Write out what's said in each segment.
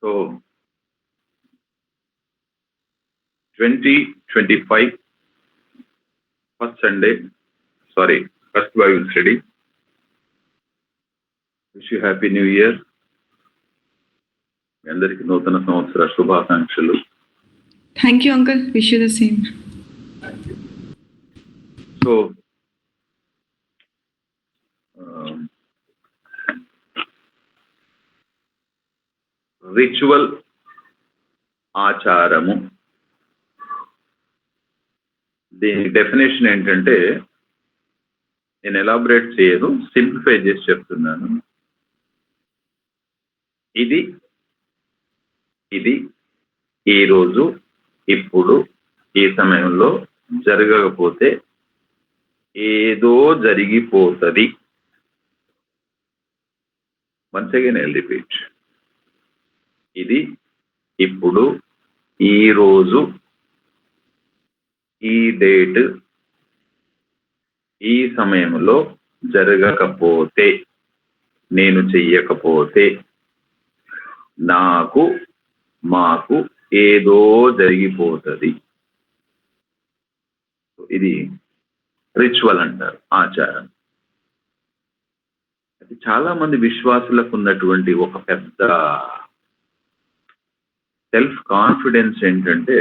So 2025 first Sunday, first Bible study. Wish you happy new year. అందరికి నూతన సంవత్సర శుభాకాంక్షలు. Thank you, uncle. Wish you the same. So ritual ఆచారము, దీని definition ఏంటంటే నేను ఎలాబరేట్ చేయను, సింప్లిఫై చేసి చెప్తున్నాను. ఇది ఈ రోజు, ఇప్పుడు, ఈ సమయంలో జరగకపోతే ఏదో జరిగిపోతుంది. Once again I repeat. ఇది ఇప్పుడు, ఈ రోజు, ఈ డేట్, ఈ సమయంలో జరగకపోతే, నేను చెయ్యకపోతే నాకు, మాకు ఏదో జరిగిపోతుంది. ఇది రిచువల్ అంటారు, ఆచారం. అది చాలా మంది విశ్వాసులకు ఉన్నటువంటి ఒక పెద్ద సెల్ఫ్ కాన్ఫిడెన్స్ ఏంటంటే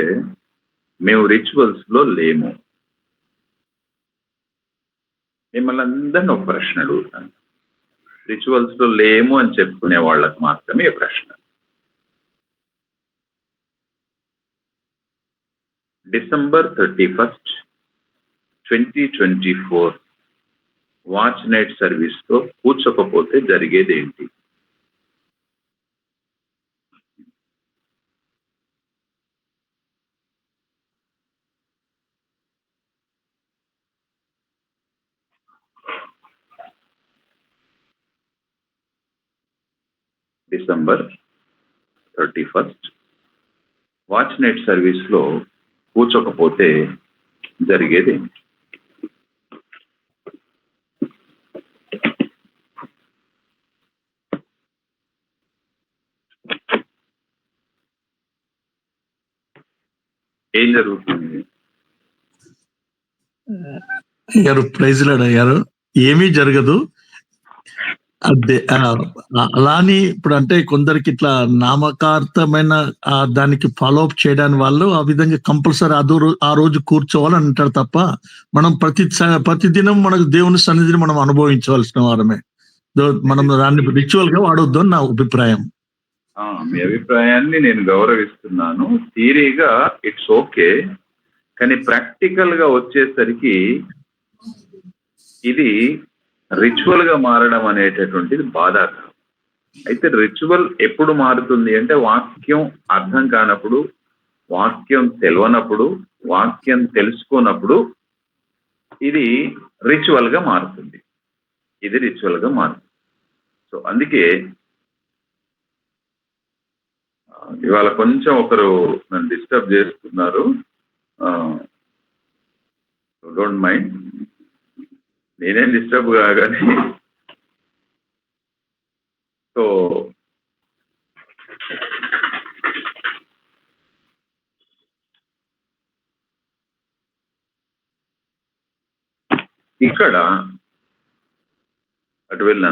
మేము రిచువల్స్ లో లేము. మిమ్మల్ని అందరినీ ఒక ప్రశ్న అడుగుతాను. రిచువల్స్ లో లేము అని చెప్పుకునే వాళ్ళకు మాత్రమే ప్రశ్న. December 31st, 2024 watch night service తో కూర్చోకపోతే జరిగేది ఏంటి? December 31st watch night service లో కూర్చోకపోతే జరిగేది ఏంటి? ఏం జరుగుతుంది? అయ్యారు ప్రైజ్ లాడ్ అయ్యారు, ఏమీ జరగదు. అదే అలాని ఇప్పుడు అంటే కొందరికి ఇట్లా నామకార్థమైన దానికి ఫాలో అప్ చేయడానికి వాళ్ళు ఆ విధంగా కంపల్సరీ ఆ రోజు కూర్చోవాలని అంటారు తప్ప మనం ప్రతిదినం మనకు దేవుని సన్నిధిని మనం అనుభవించవలసిన వారమే. మనం దాన్ని రిచువల్ గా వాడొద్దు అని నా అభిప్రాయం. మీ అభిప్రాయాన్ని నేను గౌరవిస్తున్నాను. థియరీగా ఇట్స్ ఓకే, కానీ ప్రాక్టికల్ గా వచ్చేసరికి ఇది రిచువల్ గా మారడం అనేటటువంటిది బాధాకరం. అయితే రిచువల్ ఎప్పుడు మారుతుంది అంటే వాక్యం అర్థం కానప్పుడు, వాక్యం తెలియనప్పుడు, వాక్యం తెలుసుకోనప్పుడు ఇది రిచువల్ గా మారుతుంది. ఇది రిచువల్ గా మారుతుంది. సో అందుకే ఇవాళ కొంచెం ఒకరు నన్ను డిస్టర్బ్ చేస్తున్నారు. డోంట్ మైండ్, నేనేం డిస్టర్బ్ కాగానే. సో ఇక్కడ అటు వెళ్ళు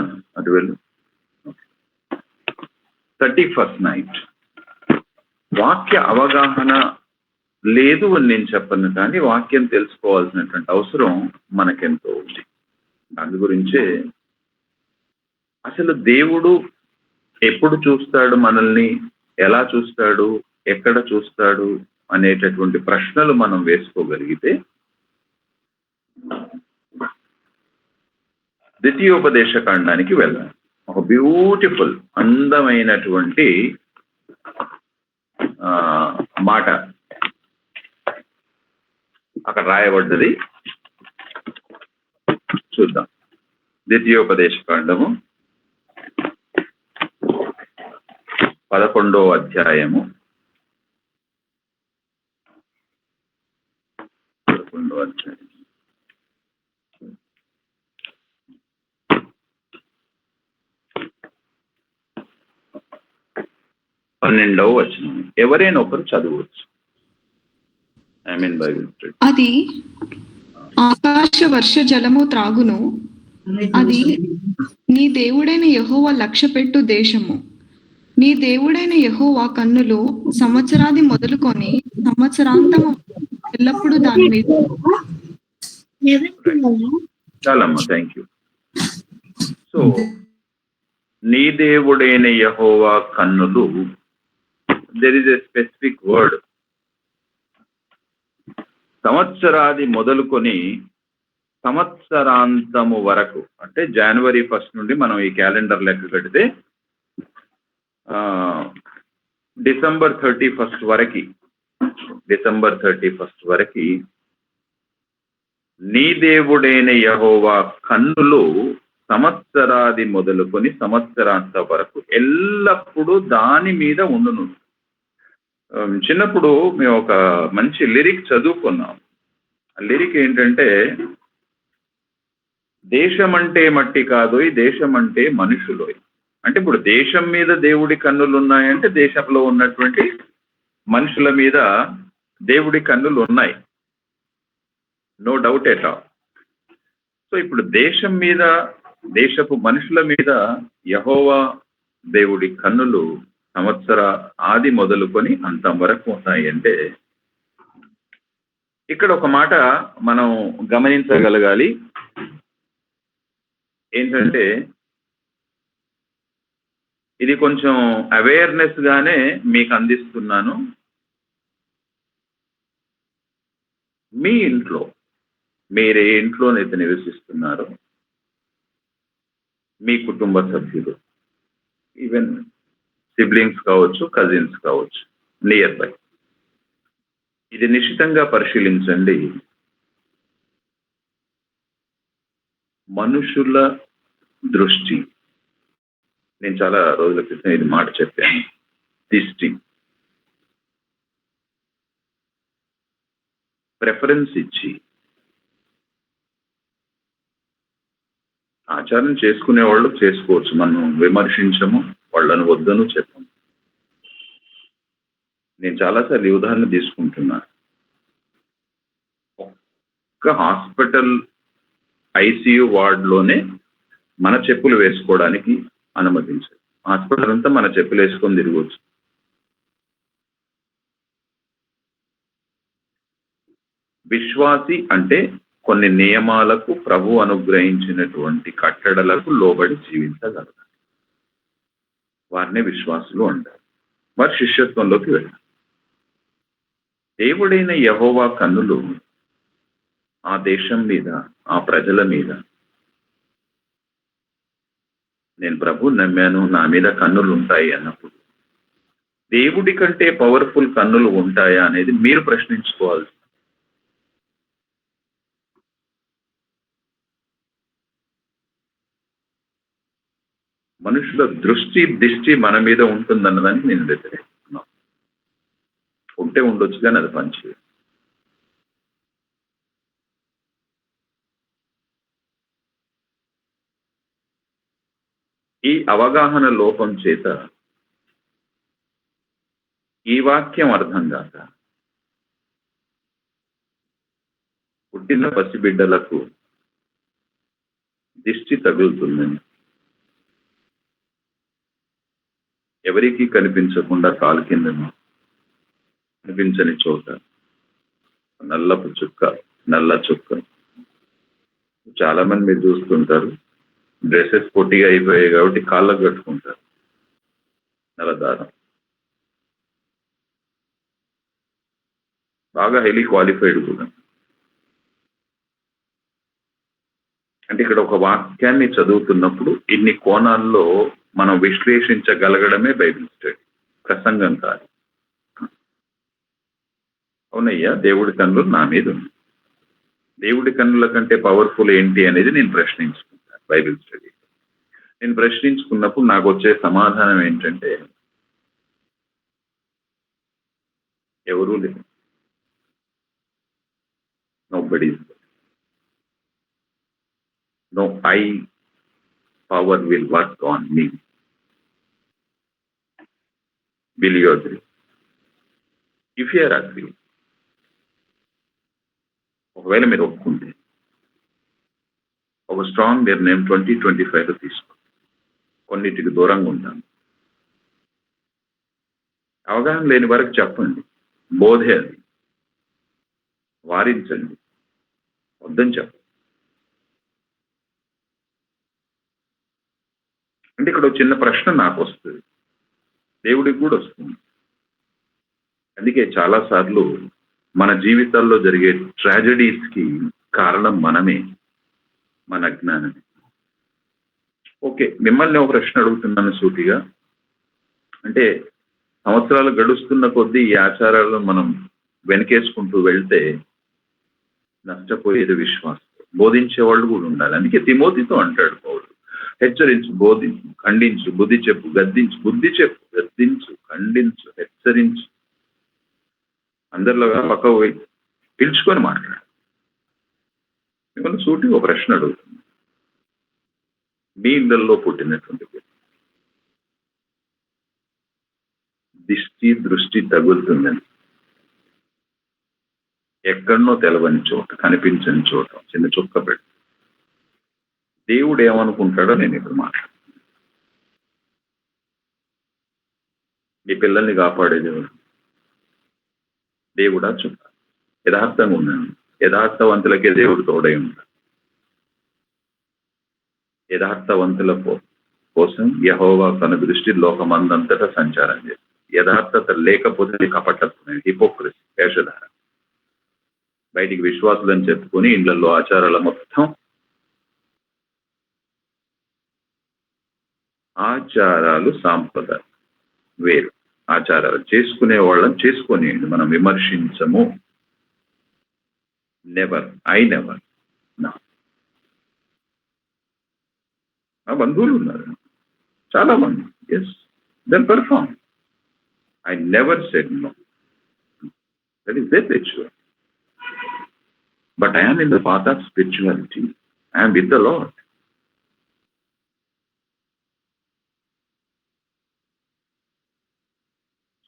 31st నైట్ వాక్య అవగాహన లేదు అని నేను చెప్పను, కానీ వాక్యం తెలుసుకోవాల్సినటువంటి అవసరం మనకెంతో ఉంది. దాని గురించే అసలు దేవుడు ఎప్పుడు చూస్తాడు మనల్ని, ఎలా చూస్తాడు, ఎక్కడ చూస్తాడు అనేటటువంటి ప్రశ్నలు మనం వేసుకోగలిగితే ద్వితీయోపదేశ కాండానికి వెళ్ళాలి. ఒక బ్యూటిఫుల్ అందమైనటువంటి మాట అక్కడ రాయబడ్డది, చూద్దాం. ద్వితీయోపదేశ కాండము 11వ అధ్యాయము 11వ అధ్యాయం 12వ వచనం ఎవరైనా ఒకరు చదవచ్చు. I mean Bible study. అది ఆకాశ వర్ష జలము త్రాగును, అది నీ దేవుడైన యెహోవా లక్ష్యపెట్టు దేశము. నీ దేవుడైన యెహోవా కన్నులు సంవత్సరాది మొదలుకొని సంవత్సరాంతము ఎల్లప్పుడూ దాని మీద. చాలమ్మా, థ్యాంక్ యూ. సో నీ దేవుడైన యెహోవా కన్నులు, there is a specific word. సంవత్సరాది మొదలుకొని సంవత్సరాంతము వరకు, అంటే జనవరి 1 నుండి మనం ఈ క్యాలెండర్ లెక్క కడితే డిసెంబర్ 31 వరకు నీ దేవుడైన యెహోవా కన్నులు సంవత్సరాది మొదలుకొని సంవత్సరాంత వరకు ఎల్లప్పుడూ దాని మీద ఉండును. చిన్నప్పుడు మేము ఒక మంచి లిరిక్ చదువుకున్నాం. ఆ లిరిక్ ఏంటంటే, దేశం అంటే మట్టి కాదోయ్, దేశం అంటే మనుషులోయ్. అంటే ఇప్పుడు దేశం మీద దేవుడి కన్నులు ఉన్నాయంటే దేశంలో ఉన్నటువంటి మనుషుల మీద దేవుడి కన్నులు ఉన్నాయి, no doubt at all. So ఇప్పుడు దేశం మీద, దేశపు మనుషుల మీద యెహోవా దేవుడి కన్నులు సంవత్సర ఆది మొదలుకొని అంతం వరకు ఉన్నాయి. అంటే ఇక్కడ ఒక మాట మనం గమనించగలగాలి. ఏంటంటే ఇది కొంచెం అవేర్నెస్ గానే మీకు అందిస్తున్నాను. మీ ఇంట్లో మీరే ఇంట్లోనైతే నివసిస్తున్నారో మీ కుటుంబ సభ్యులు, ఈవెన్ సిబ్లింగ్స్ కావచ్చు, కజిన్స్ కావచ్చు, నియర్ బై, ఇది నిశ్చితంగా పరిశీలించండి. మనుషుల దృష్టి, నేను చాలా రోజుల క్రితం ఇది మాట చెప్పాను, దృష్టి ప్రెఫరెన్స్ ఇచ్చి ఆచారం చేసుకునే వాళ్ళు చేసుకోవచ్చు, మనం విమర్శించము, వాళ్ళను వద్దను చెప్పము. నేను చాలాసార్లు ఈ ఉదాహరణ తీసుకుంటున్నాను. ఒక్క హాస్పిటల్ ఐసీయూ వార్డులోనే మన చెప్పులు వేసుకోవడానికి అనుమతించారు. హాస్పిటల్ అంతా మన చెప్పులు వేసుకొని తిరగవచ్చు. విశ్వాసి అంటే కొన్ని నియమాలకు, ప్రభు అనుగ్రహించినటువంటి కట్టడలకు లోబడి జీవించగలరు. వారిని విశ్వాసులు అంటారు. వారి శిష్యత్వంలోకి వెళ్ళారు. దేవుడైన యెహోవా కన్నులు ఆ దేశం మీద, ఆ ప్రజల మీద, నేను ప్రభు నమ్మాను, నా మీద కన్నులు ఉంటాయి అన్నప్పుడు దేవుడి కంటే పవర్ఫుల్ కన్నులు ఉంటాయా అనేది మీరు ప్రశ్నించుకోవాలి. మనుషుల దిష్టి మన మీద ఉంటుందన్నదానికి నేను వ్యతిరేకిస్తున్నాను. ఉంటే ఉండొచ్చు, కానీ అది పనిచేయదు. ఈ అవగాహన లోపం చేత ఈ వాక్యం అర్థం కాక పుట్టిన పసిబిడ్డలకు దిష్టి తగులుతుందని, ఎవరికీ కనిపించకుండా కాలు కిందను కనిపించని చోట నల్ల చుక్క. చాలా మంది మీరు చూస్తుంటారు, డ్రెస్సెస్ పొట్టిగా అయిపోయాయి కాబట్టి కాళ్ళకు కట్టుకుంటారు నల్ల దారం. బాగా హైలీ క్వాలిఫైడ్ కూడా. అంటే ఇక్కడ ఒక వాక్యాన్ని చదువుతున్నప్పుడు ఇన్ని కోణాల్లో మనం విశ్లేషించగలగడమే బైబిల్ స్టడీ, ప్రసంగం కాదు. అవునయ్యా, దేవుడి కన్నులు నా మీద ఉంది. దేవుడి కన్నుల కంటే పవర్ఫుల్ ఏంటి అనేది నేను ప్రశ్నించుకుంటాను బైబిల్ స్టడీ. నేను ప్రశ్నించుకున్నప్పుడు నాకు వచ్చే సమాధానం ఏంటంటే, ఎవరూ లేదు. Nobody is there. No eye power will work on me. Will you agree? If you are agree, ఒకవేళ మీరు ఒప్పుకుంటే ఒక స్ట్రాంగ్ నిర్ణయం 2025లో తీసుకో. కొన్నిటికి దూరంగా ఉంటాను. అవగాహన లేని వరకు చెప్పండి, బోధే అది, వారించండి, వద్దని చెప్పండి. అంటే ఇక్కడ ఒక చిన్న ప్రశ్న నాకు వస్తుంది, దేవుడికి కూడా వస్తుంది. అందుకే చాలాసార్లు మన జీవితాల్లో జరిగే ట్రాజడీస్కి కారణం మనమే, మన అజ్ఞానమే. ఓకే, మిమ్మల్ని ఒక ప్రశ్న అడుగుతున్నాను సూటిగా. అంటే సంవత్సరాలు గడుస్తున్న కొద్దీ ఈ ఆచారాలను మనం వెనకేసుకుంటూ వెళ్తే నష్టపోయేది విశ్వాసం. బోధించే వాళ్ళు కూడా ఉండాలి. అందుకే తిమోతితో అంటాడు పౌలు, హెచ్చరించు, బోధించు, ఖండించు, బుద్ధి చెప్పు, గద్దించు, బుద్ధి చెప్పు, గద్దించు, ఖండించు, హెచ్చరించు. అందరిలో పక్క పోయి పిలుచుకొని మాట్లాడు. మిమ్మల్ని సూటిగా ఒక ప్రశ్న అడుగుతుంది, మీ ఇళ్లలో పుట్టినటువంటి దృష్టి తగులుతుందని ఎక్కడనో తెలవని చోట, కనిపించని చోట చిన్న చుక్క పెట్టు. దేవుడు ఏమనుకుంటాడో నేను ఇప్పుడు మాట్లాడుతున్నాను. మీ పిల్లల్ని కాపాడేది ఎవరు? దేవుడా? చుక్క. యథార్థంగా ఉన్నాను. యథార్థవంతులకే దేవుడు తోడై ఉంటాడు. యథార్థవంతుల కోసం యెహోవా తన దృష్టి లోకమందంతటా సంచారం చేస్తుంది. యథార్థత లేకపోతే కపటత్వం, హిపోక్రసీ, వేషధార. బయటికి విశ్వాసులని చెప్పుకొని ఇళ్లలో ఆచారాల మొత్తం, ఆచారాలు సాంప్రదాయం వేరు. ఆచారాలు చేసుకునే వాళ్ళని చేసుకొని మనం విమర్శించము. Never, I never. నా బంధువులు ఉన్నారు చాలా మంది, yes, then perform. I never said no. That is their ritual. But I am in the path of spirituality. I am with the Lord.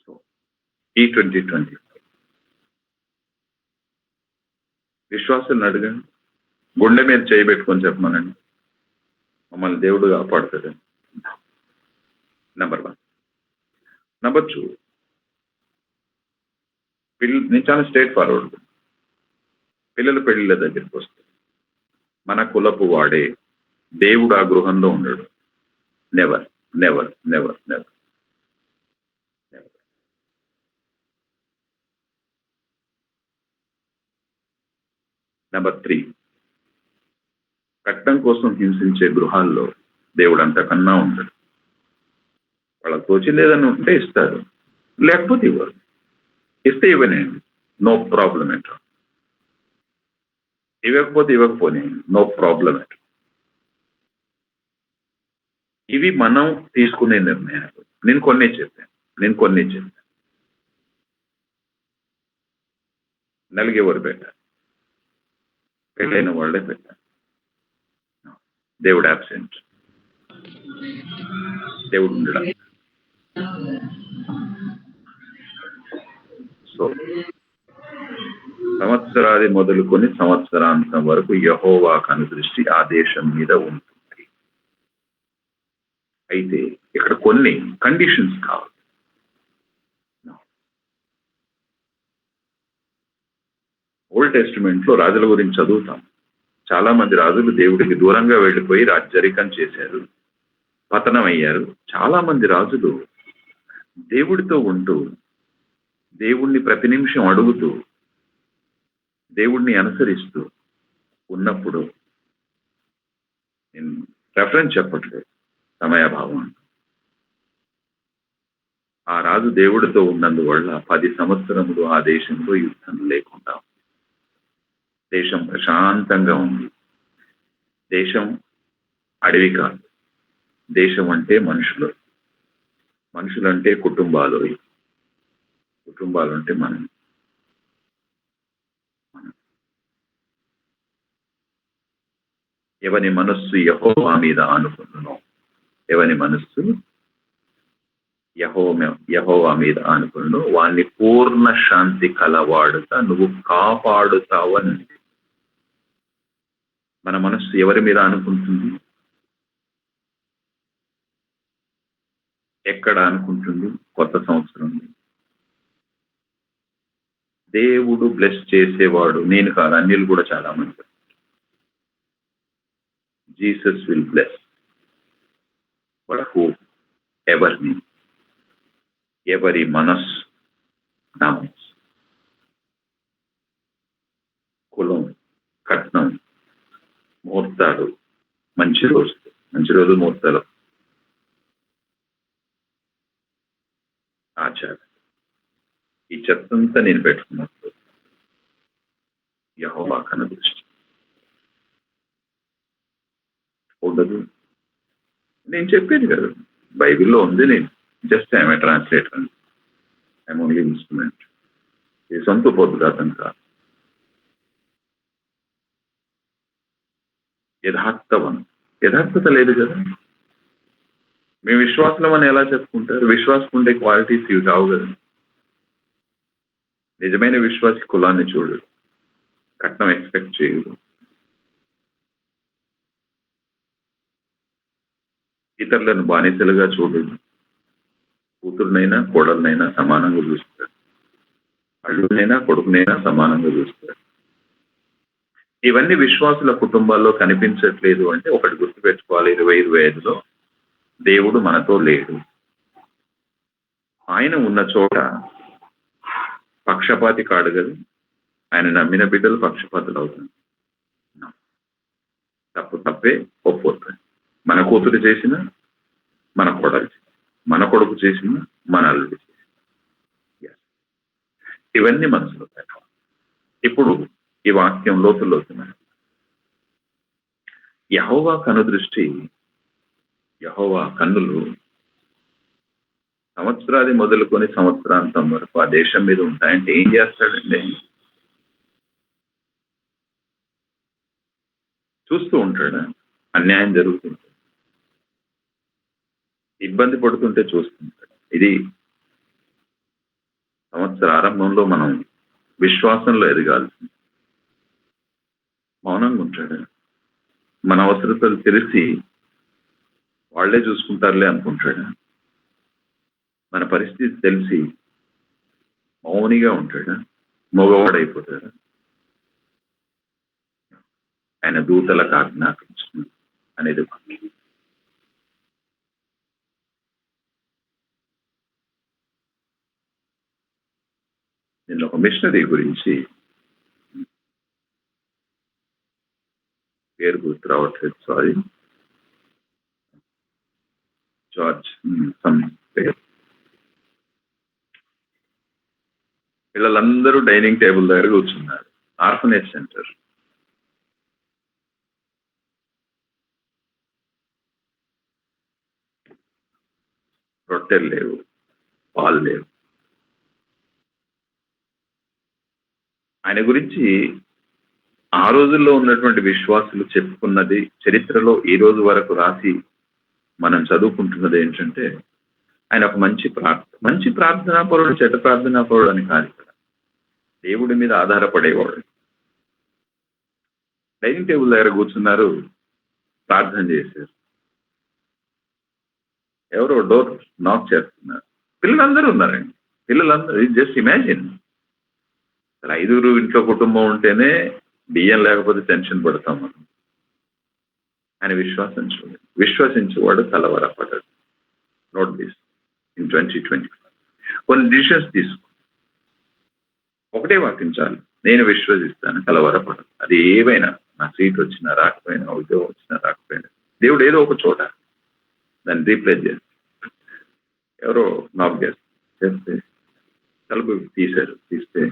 So, ఈ 2025 విశ్వాసాన్ని అడగండి, గుండె మీద చేయబెట్టుకొని చెప్పమనండి, మమ్మల్ని దేవుడు కాపాడుతాడు. నెంబర్ 1. నెంబర్ 2, నేను చాలా స్ట్రేట్ ఫార్వర్డ్. పిల్లలు పెళ్లిళ్ళ దగ్గరికి వస్తారు, మన కులపు వాడే దేవుడు ఆ గృహంలో ఉండడు. Never, never, never, never. Number 3, కట్నం కోసం హింసించే గృహాల్లో దేవుడు అంతకన్నా ఉంటాడు. వాళ్ళకి తోచలేదని ఉంటే ఇస్తారు, లేకపోతే ఇవ్వరు. ఇస్తే ఇవ్వనండి, నో ప్రాబ్లం ఎట్. ఇవ్వకపోతే ఇవ్వకపోనే, నో ప్రాబ్లం ఎట్. ఇవి మనం తీసుకునే నిర్ణయాలు. నేను కొన్ని చెప్పాను. నలుగురు పెట్టారు, పెళ్ళైన వాళ్ళే పెట్టారు. దేవుడు అబ్సెంట్, దేవుడు ఉండడం. సో సంవత్సరాది మొదలుకొని సంవత్సరాంతం వరకు యెహోవా కనుదృష్టి ఆ దేశం మీద ఉంటుంది. అయితే ఇక్కడ కొన్ని కండిషన్స్ కావాలి. ఓల్డ్ టెస్టిమెంట్ లో రాజుల గురించి చదువుతాం. చాలా మంది రాజులు దేవుడికి దూరంగా వెళ్ళిపోయి రాజ్యరికం చేశారు, పతనం అయ్యారు. చాలా మంది రాజులు దేవుడితో ఉంటూ, దేవుణ్ణి ప్రతి నిమిషం అడుగుతూ, దేవుణ్ణి అనుసరిస్తూ ఉన్నప్పుడు, నేను రెఫరెన్స్ చెప్పట్లేదు, సమయాభావం. ఆ రాజు దేవుడితో ఉన్నందువల్ల 10 సంవత్సరములు ఆ దేశంలో యుద్ధం లేకుండా, దేశం ప్రశాంతంగా ఉంది. దేశం అడవి కాదు. దేశం అంటే మనుషులు, మనుషులంటే కుటుంబాలు, కుటుంబాలు అంటే మనం. ఎవని మనస్సు యెహోవా మీద ఆనుకున్ననో, ఎవని మనస్సు యెహోవా మీద అనుకును, వాణ్ణి పూర్ణ శాంతి కలవాడుతా నువ్వు కాపాడుతావని. మన మనస్సు ఎవరి మీద అనుకుంటుంది? ఎక్కడ అనుకుంటుంది? కొత్త సంవత్సరం దేవుడు బ్లెస్ చేసేవాడు నేను కాదు, అన్యులు కూడా చాలా మంది. Jesus will bless but who ఎవరిని, ఎవరి మనస్సు, నా మనస్సు. కులం, కట్నం, ముహూర్తాలు, మంచి రోజు ముహూర్తాలు, ఆచారం, ఈ చెత్తంతా నేను పెట్టుకున్నప్పుడు యెహోవా కనుదృష్టి ఉండదు. నేను చెప్పేది కదా, బైబిల్లో ఉంది. నేను just I'm a translator, I'm only instrument. ఇది సొంత పొద్దుగాతం కాదు. యథార్థత లేదు కదా. మీ విశ్వాసం అని ఎలా చెప్పుకుంటారు? విశ్వాసం ఉండే క్వాలిటీస్ ఇవి కావు కదా. నిజమైన విశ్వాసి కులాన్ని చూడు, కట్నం ఎక్స్పెక్ట్ చేయదు, ఇతరులను బానిసలుగా చూడదు, కూతురునైనా కోడలనైనా సమానంగా చూస్తాడు, అల్లునైనా కొడుకునైనా సమానంగా చూస్తాడు. ఇవన్నీ విశ్వాసుల కుటుంబాల్లో కనిపించట్లేదు అంటే ఒకటి గుర్తుపెట్టుకోవాలి, 2025లో దేవుడు మనతో లేడు. ఆయన ఉన్న చోట పక్షపాతి కాడు కదా. ఆయన నమ్మిన బిడ్డలు పక్షపాతులు అవుతుంది. తప్పే ఒప్పుతాయి. మన కూతురు చేసిన మన కోడలు, మన కొడుకు చేసిన మన అల్లుడు చేసిన, ఇవన్నీ మనసులో పెట్టాలి. ఇప్పుడు ఈ వాక్యం లోతులోతున్నాయి. యెహోవా కనుదృష్టి, యెహోవా కన్నులు సంవత్సరాది మొదలుకొని సంవత్సరాంతం వరకు ఆ దేశం మీద ఉంటాయంటే ఏం చేస్తాడండి? చూస్తూ ఉంటాడా? అన్యాయం జరుగుతుంటే, ఇబ్బంది పడుతుంటే చూస్తుంటాడు. ఇది సంవత్సర ఆరంభంలో మనం విశ్వాసంలో ఎదగాల్సింది. మౌనంగా ఉంటాడు. మన అవసరతలు తెలిసి వాళ్లే చూసుకుంటారులే అనుకుంటాడు. మన పరిస్థితి తెలిసి మౌనిగా ఉంటాడా? మగవాడైపోతాడా? ఆయన దూతలకు ఆజ్ఞాపించు అనేది నిన్న ఒక మిషనరీ గురించి పేరు గుర్తు రావట్లేదు, సారీ, జార్జ్ పేరు. పిల్లలందరూ డైనింగ్ టేబుల్ దగ్గర కూర్చున్నారు. Orphanage centre. రొట్టెలు లేవు, పాలు లేవు. ఆయన గురించి ఆ రోజుల్లో ఉన్నటువంటి విశ్వాసులు చెప్పుకున్నది, చరిత్రలో ఈ రోజు వరకు రాసి మనం చదువుకుంటున్నది ఏంటంటే, ఆయన ఒక మంచి ప్రార్థనాపరుడు, చెడ్డ ప్రార్థనాపరుడు అని కాదు. ఇక్కడ దేవుడి మీద ఆధారపడేవాడు. డైనింగ్ టేబుల్ దగ్గర కూర్చున్నారు, ప్రార్థన చేశారు. ఎవరో డోర్ నాక్ చేస్తున్నారు. పిల్లలందరూ ఉన్నారండి. పిల్లలందరూ, జస్ట్ ఇమాజిన్, 5 ఇంట్లో కుటుంబం ఉంటేనే బియ్యం లేకపోతే టెన్షన్ పడతాం మనం. ఆయన విశ్వసించేవాడు కలవరపడ్డాడు. నోట్ దిస్, ఇన్ 2025 కొన్ని డిసిషన్స్ తీసుకో. ఒకటే వాకించాలి, నేను విశ్వసిస్తాను, కలవరపడదు. అది ఏవైనా, నా సీట్ వచ్చినా రాకపోయినా, ఉద్యోగం వచ్చినా రాకపోయినా, దేవుడు ఏదో ఒక చోట దాన్ని రీప్లేస్ చేస్తాడు. ఎవరో నాక్ చేస్తే తలుపు తీస్తే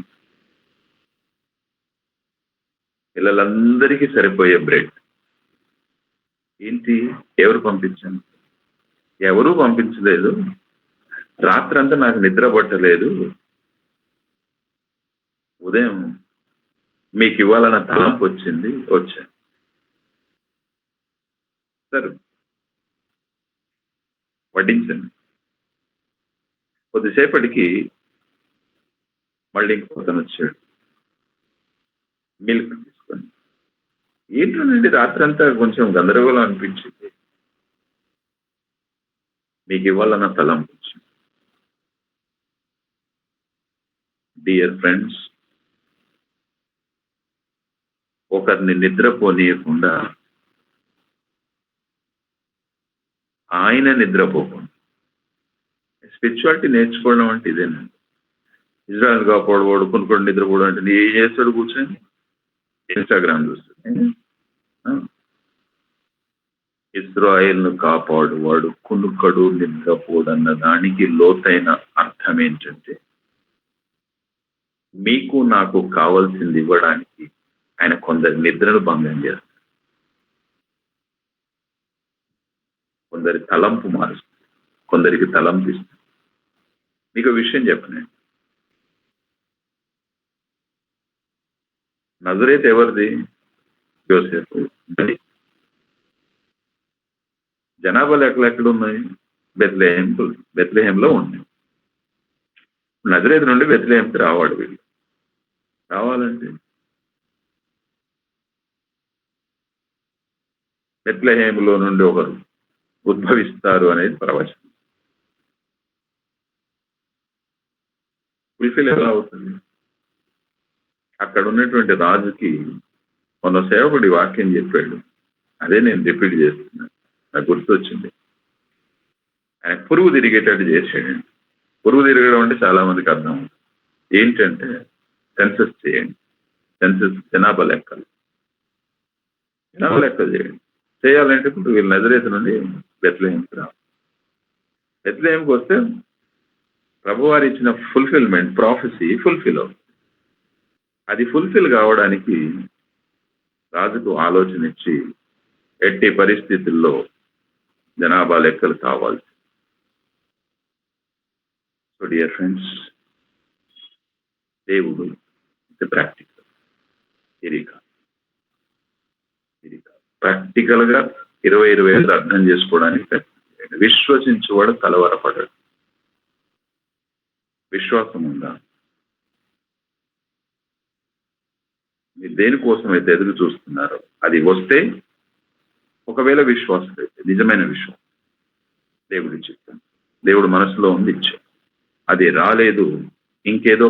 పిల్లలందరికీ సరిపోయే బ్రెడ్. ఏంటి? ఎవరు పంపించాను? ఎవరూ పంపించలేదు. రాత్రంతా నాకు నిద్ర పట్టలేదు. ఉదయం మీకు ఇవ్వాలన్న తలంపు వచ్చింది, వచ్చాను. సార్ వడ్డించండి. కొద్దిసేపటికి మళ్ళీ ఇంకొకతను వచ్చాడు మిల్క్ తీసుకొని. ఏంటోనండి రాత్రంతా కొంచెం గందరగోళం అనిపించింది, మీకు ఇవ్వాలన్న తలంపు వచ్చింది. డియర్ ఫ్రెండ్స్, ఒకరిని నిద్రపోనీయకుండా ఆయన నిద్రపోకుండా, స్పిరిచువాలిటీ నేర్చుకోవడం అంటే ఇదేనండి. ఇజ్రాయల్ కాపాడు వాడు కొనుక్కోండి నిద్రపోవడం అంటే నీ ఏం చేస్తాడు? కూర్చొని ఇన్స్టాగ్రామ్ చూస్తాడు. ఇజ్రాయెల్ను కాపాడు వాడు కునుకడు నిద్రపోడన్న దానికి లోతైన అర్థం ఏంటంటే, మీకు నాకు కావాల్సింది ఇవ్వడానికి ఆయన కొందరి నిద్రను భంగం చేస్తారు, కొందరి తలంపు మారుస్తారు, కొందరికి తలంపు ఇస్తారు. మీకు విషయం చెప్పనండి, నజరేత్ ఎవరిది? యోసేపు. జనాభా లెక్కలు ఎక్కడ ఉన్నాయి? బెత్లెహేంలో ఉన్నాయి. నజరేత్ నుండి బెత్లెహేంకి రావాడు వీళ్ళు. రావాలంటే బెత్లెహేములో నుండి ఒకరు ఉద్భవిస్తారు అనేది ప్రవచనం. ఫుల్ఫిల్ ఎలా అవుతుంది? అక్కడ ఉన్నటువంటి రాజుకి మొన్న సేవకుడి వాక్యం చెప్పాడు, అదే నేను రిపీట్ చేస్తున్నాను, నాకు గుర్తొచ్చింది. ఆయన పురుగు తిరిగేటట్టు చేసాడండి. పురుగు తిరగడం అంటే చాలా మందికి అర్థం అవుతుంది. ఏంటంటే సెన్సస్ చేయండి, సెన్సస్ జనాభా లెక్కలు చేయండి. చేయాలంటే ఇప్పుడు వీళ్ళు నజరేతు నుండి బెత్లెహేంకి రావాలి. బెత్లెహేంకి వస్తే ప్రభువారు ఇచ్చిన ఫుల్ఫిల్మెంట్, ప్రాఫెసీ ఫుల్ఫిల్ అవుతుంది. అది ఫుల్ఫిల్ కావడానికి రాజుకు ఆలోచన ఇచ్చి ఎట్టి పరిస్థితుల్లో జనాభా లెక్కలు కావాలి. సో డియర్ ఫ్రెండ్స్, దేవుడు ప్రాక్టికల్, ఇది కాదు ప్రాక్టికల్ గా 20,000 అర్థం చేసుకోవడానికి విశ్వసించేవాడు కలవరపడ్డాడు. విశ్వాసం ఉందా? మీరు దేనికోసం అయితే ఎదురు చూస్తున్నారో అది వస్తే, ఒకవేళ విశ్వాసం అయితే నిజమైన విశ్వాసం, దేవుడి చిత్తం, దేవుడు మనసులో ఉంది ఇచ్చాడు. అది రాలేదు, ఇంకేదో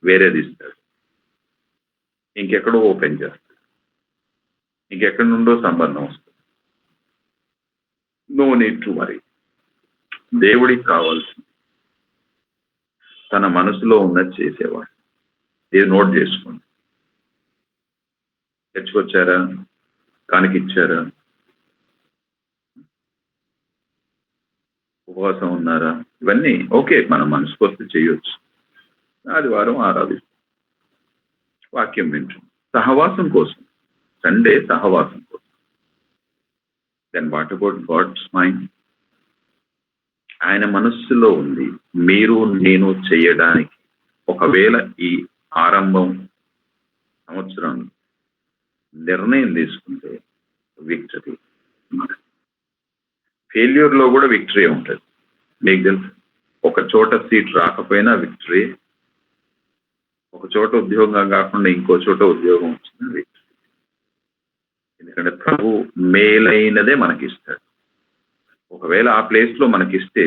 వేరేది ఇస్తాడు, ఇంకెక్కడో ఓపెన్ చేస్తాడు, ఇంకెక్కడి నుండో సంబంధం వస్తుంది. No need to worry. దేవుడికి కావాల్సింది తన మనసులో ఉన్నది చేసేవాడు. ఇది నోట్ చేసుకోండి. తెచ్చుకొచ్చారా? కానికిచ్చారా? ఉపవాసం ఉన్నారా? ఇవన్నీ ఓకే, మన మనసుకు వస్తే చేయొచ్చు. ఆదివారం ఆరాధిస్తాం, వాక్యం వింటాం, సహవాసం కోసం, సండే సహవాసం కోసం. Then what about God's mind? ఆయన మనస్సులో ఉంది మీరు నేను చేయడానికి. ఒకవేళ ఈ ఆరంభం సంవత్సరం నిర్ణయం తీసుకుంటే విక్టరీ. ఫెయిల్యూర్లో కూడా విక్టరీ ఉంటుంది. మీకు తెలుసు, ఒక చోట సీట్ రాకపోయినా విక్టరీ, ఒక చోట ఉద్యోగం కాకుండా ఇంకో చోట ఉద్యోగం వచ్చిన విక్టరీ. ఎందుకంటే ప్రభు మేలైనదే మనకిస్తాడు. ఒకవేళ ఆ ప్లేస్లో మనకిస్తే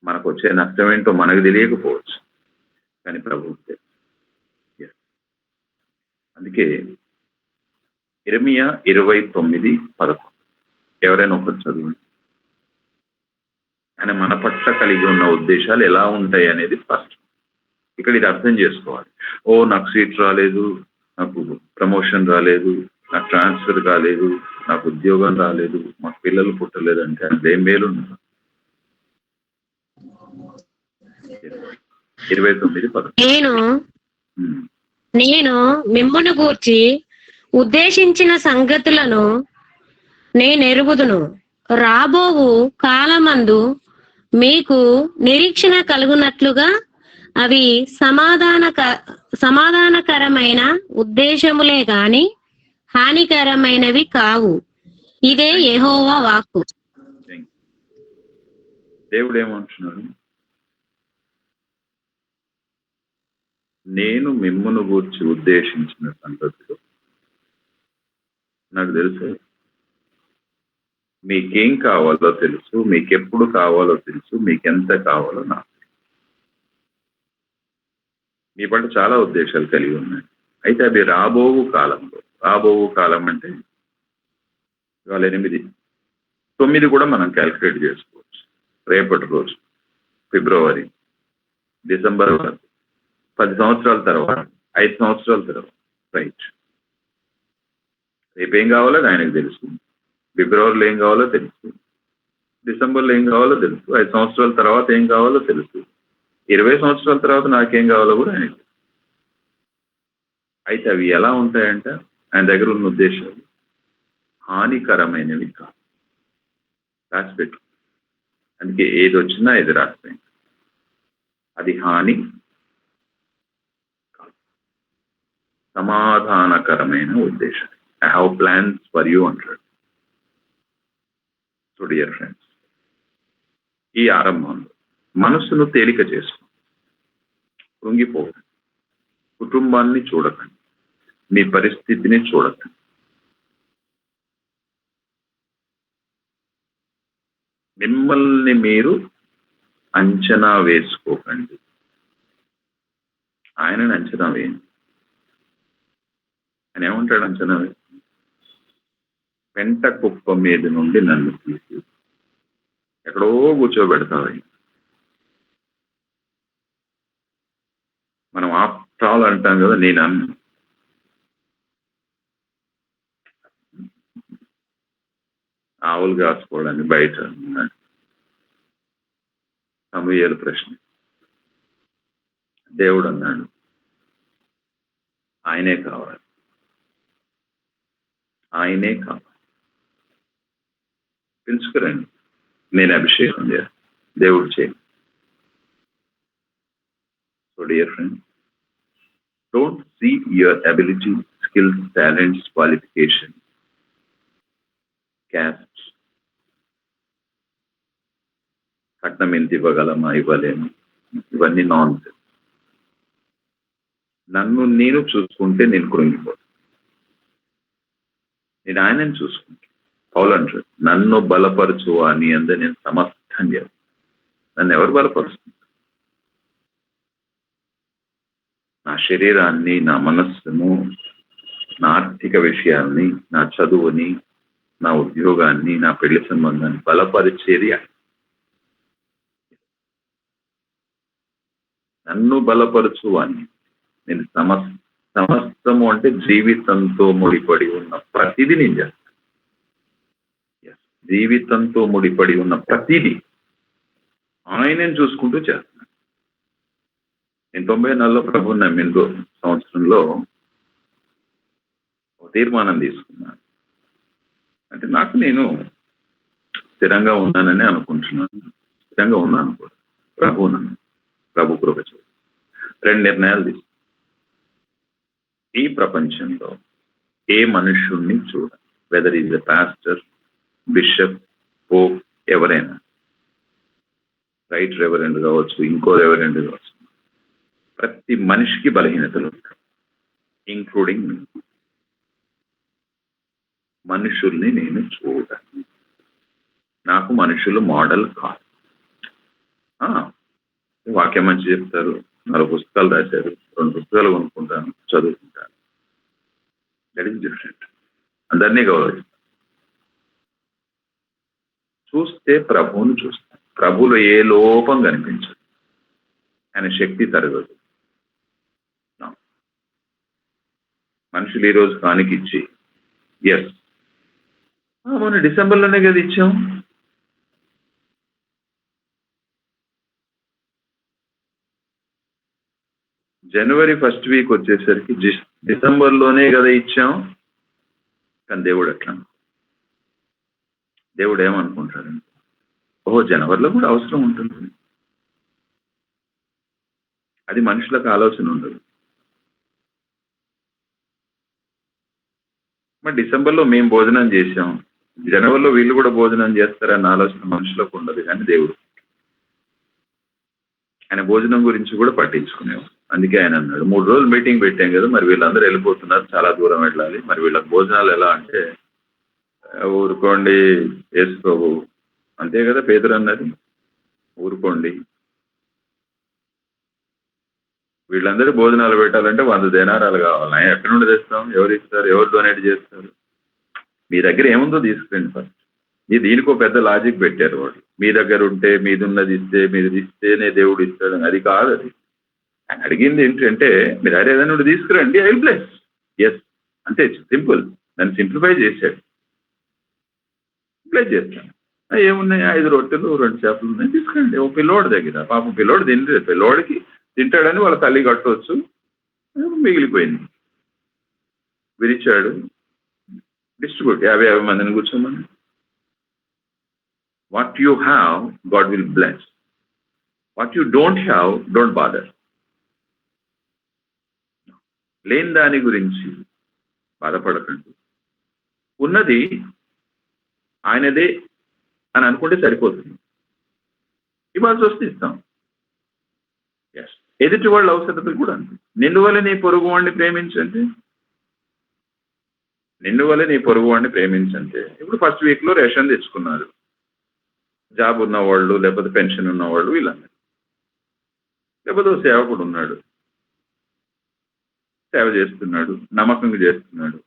మనకు వచ్చే నష్టం ఏంటో మనకు తెలియకపోవచ్చు, కానీ ప్రభు. అందుకే ఇర్మియా 29:11 ఎవరైనా ఒకటి చదవండి. ఆయన మన పట్ల కలిగి ఉన్న ఉద్దేశాలు ఎలా ఉంటాయి అనేది ఫస్ట్ ఇక్కడ ఇది అర్థం చేసుకోవాలి. నాకు సీట్ రాలేదు, నాకు ప్రమోషన్ రాలేదు, నాకు ట్రాన్స్ఫర్ కాలేదు, నాకు ఉద్యోగం రాలేదు, మాకు పిల్లలు పుట్టలేదు అంటే అది ఏం మేలు? 29:11 నేను మిమ్మును గూర్చి ఉద్దేశించిన సంగతులను నేనెరుగుదును. రాబోవు కాలమందు మీకు నిరీక్షణ కలుగునట్లుగా అవి సమాధానకరమైన ఉద్దేశములే గాని హానికరమైనవి కావు. ఇదే యెహోవా వాక్కు. దేవుడు ఏమంటున్నాడు? నేను మిమ్మును గూర్చి ఉద్దేశించిన సంగతులు నాకు తెలుసు. మీకేం కావాలో తెలుసు, మీకెప్పుడు కావాలో తెలుసు, మీకెంత కావాలో నాకు. మీ పట్ల చాలా ఉద్దేశాలు కలిగి ఉన్నాయి. అయితే అవి రాబోవు కాలంలో. రాబోవు కాలం అంటే ఇవాళ 8, 9 కూడా మనం క్యాల్కులేట్ చేసుకోవచ్చు. రేపటి రోజు ఫిబ్రవరి, డిసెంబర్ వరకు 10 సంవత్సరాల తర్వాత, 5 సంవత్సరాల తర్వాత, రైట్. రేపేం కావాలో ఆయనకు తెలుసు, ఫిబ్రవరిలో ఏం కావాలో తెలుసు, డిసెంబర్లో ఏం కావాలో తెలుసు, 5 సంవత్సరాల తర్వాత ఏం కావాలో తెలుసు, 20 సంవత్సరాల తర్వాత నాకేం కావాలో కూడా ఆయనకు. అయితే అవి ఎలా ఉంటాయంట? ఆయన దగ్గర ఉన్న ఉద్దేశాలు హానికరమైనవి కాదు. రాసిపెట్టు. అందుకే ఏది వచ్చినా ఇది రాసిపోయింది. అది హాని కాదు, సమాధానకరమైన ఉద్దేశం. I have plans for you అంటాడు. సో డియర్ ఫ్రెండ్స్, ఈ ఆరంభంలో మనస్సును తేలిక చేసుకోండి, కృంగిపోకండి, కుటుంబాన్ని చూడకండి, మీ పరిస్థితిని చూడకండి. మిమ్మల్ని మీరు అంచనా వేసుకోకండి, ఆయనని అంచనా వేయండి. ఆయన ఏమంటాడు అంచనా వేసి? పెంట కుప్ప మీద నుండి నన్ను తీసి ఎక్కడో కూర్చోబెడతావు. మనం ఆప్తాలు అంటాం కదా, నేను అన్న ఆవులు కాసుకోవడానికి బయట సమూయేలు ప్రశ్న. దేవుడు అన్నాడు ఆయనే కావాలి, ఆయనే కావాలి, పిలుచుకురండి, నేను అభిషేకం చేయాలి, దేవుడు చేయండి. So dear friend, don't see your ability, skills, talents, qualification, caste, కట్నం ఎంత ఇవ్వగలమా, ఇవ్వలేము, ఇవన్నీ నాన్ సెన్స్. నన్ను నేను చూసుకుంటే నేను కృంగిపోతాను. నేను ఆయనని చూసుకుంటాను. పౌలు అంటాడు, నన్ను బలపరచు అని అందే నేను సమర్థం చేస్తాను. నన్ను ఎవరు బలపరుస్తుంది? నా శరీరాన్ని, నా మనస్సును, నా ఆర్థిక విషయాల్ని, నా చదువుని, నా ఉద్యోగాన్ని, నా పెళ్లి సంబంధాన్ని బలపరిచేది నన్ను బలపరచు అని. నేను సమస్తము అంటే జీవితంతో ముడిపడి ఉన్న ప్రతిదీ నేను చేస్తాను. జీవితంతో ముడిపడి ఉన్న ప్రతిదీ ఆయనని చూసుకుంటూ చేస్తాను. నేను 94లో ప్రభువుని నమ్మిన సంవత్సరంలో ఒక తీర్మానం తీసుకున్నాను. అంటే నాకు నేను స్థిరంగా ఉన్నానని అనుకుంటున్నాను. స్థిరంగా ఉన్నాను కూడా. ప్రభు కృప చే 2 నిర్ణయాలు తీసుకున్నాను. ఈ ప్రపంచంలో ఏ మనుష్యుణ్ణి చూడాలి, whether is a pastor, bishop, pope, ఎవరైనా, రైట్ రెవరెండ్ కావచ్చు, ఇంకో రెవరెండ్ కావచ్చు, ప్రతి మనిషికి బలహీనతలు ఉంటాయి, ఇంక్లూడింగ్ మీ. మనుషుల్ని నేను చూడాలి. నాకు మనుషులు మోడల్ కాదు. వాక్యం మంచి చెప్తారు, 4 పుస్తకాలు రాశారు, 2 పుస్తకాలు కొనుక్కుంటాను, చదువుకుంటాను. That is different. అందరినీ గౌరవిస్తాను. చూస్తే ప్రభువును చూస్తాను. ప్రభువులో ఏ లోపం కనిపించదు, ఆయన శక్తి తరగదు. మనుషులు ఈరోజు కానికిచ్చి, ఎస్ మొన్న డిసెంబర్లోనే కదా ఇచ్చాం, జనవరి 1st వీక్ వచ్చేసరికి డిసెంబర్లోనే కదా ఇచ్చాం. కానీ దేవుడు అట్లా, దేవుడు ఏమనుకుంటాడంటే, ఓహో జనవరిలో కూడా అవసరం ఉంటుంది. అది మనుషులకు ఆలోచన ఉండదు. మరి డిసెంబర్లో మేము భోజనం చేసాం, జనవరిలో వీళ్ళు కూడా భోజనం చేస్తారన్న ఆలోచన మనుషులకు ఉండదు. కానీ దేవుడు ఆయన భోజనం గురించి కూడా పట్టించుకునేవారు. అందుకే ఆయన అన్నాడు 3 రోజులు మీటింగ్ పెట్టాం కదా, మరి వీళ్ళందరూ వెళ్ళిపోతున్నారు, చాలా దూరం వెళ్ళాలి, మరి వీళ్ళకి భోజనాలు ఎలా అంటే, ఊరుకోండి యేసు ప్రభు, అంతే కదా పేతురు అన్నది, ఊరుకోండి, వీళ్ళందరూ భోజనాలు పెట్టాలంటే 100 దేనారాలు కావాలి, ఎక్కడి నుండి తెస్తాం, ఎవరు ఇస్తారు, ఎవరు డొనేట్ చేస్తారు, మీ దగ్గర ఏముందో తీసుకురండి ఫస్ట్. దీనికో పెద్ద లాజిక్ పెట్టారు వాళ్ళు, మీ దగ్గర ఉంటే మీదున్నది ఇస్తే, మీది ఇస్తేనే దేవుడు ఇస్తాడు, అది కాదు. అది ఆయన అడిగింది ఏంటంటే, మీరు ఏదైనా తీసుకురండి, ఐ బ్లెస్. ఎస్, అంతే, సింపుల్. దాన్ని సింప్లిఫై చేశాడు, బ్లెస్ చేస్తాను. ఏమున్నాయి, 5 రొట్టెలు 2 చేపలు ఉన్నాయి, తీసుకురండి. ఓ పిల్లోడి దగ్గర, పాపం పిల్లోడు తింటే, పిల్లోడికి తింటాడని వాళ్ళ తల్లి కట్టవచ్చు, మిగిలిపోయింది, విరిచాడు, డిస్ట్రిబ్యూట్ 50 మందిని కూర్చోమని. What you have God will bless, what you don't have don't bother. లేని దాని గురించి బాధపడకండి, ఉన్నది ఆయనదే అని అనుకుంటే సరిపోతుంది. ఇవ్వాల్సి వస్తే ఇస్తాం. ఎస్, ఎదుటి వాళ్ళ అవసరతలు కూడా అంతే. నిన్ను వల్ల నీ పొరుగు వాడిని ప్రేమించంటే, నిన్ను వల్ల నీ పొరుగు వాడిని ప్రేమించంటే, ఇప్పుడు ఫస్ట్ వీక్లో రేషన్ తెచ్చుకున్నారు, జాబ్ ఉన్నవాళ్ళు, లేకపోతే పెన్షన్ ఉన్నవాళ్ళు, వీళ్ళందరూ, లేకపోతే సేవకుడు ఉన్నాడు, సేవ చేస్తున్నాడు, నమ్మకంగా చేస్తున్నాడు,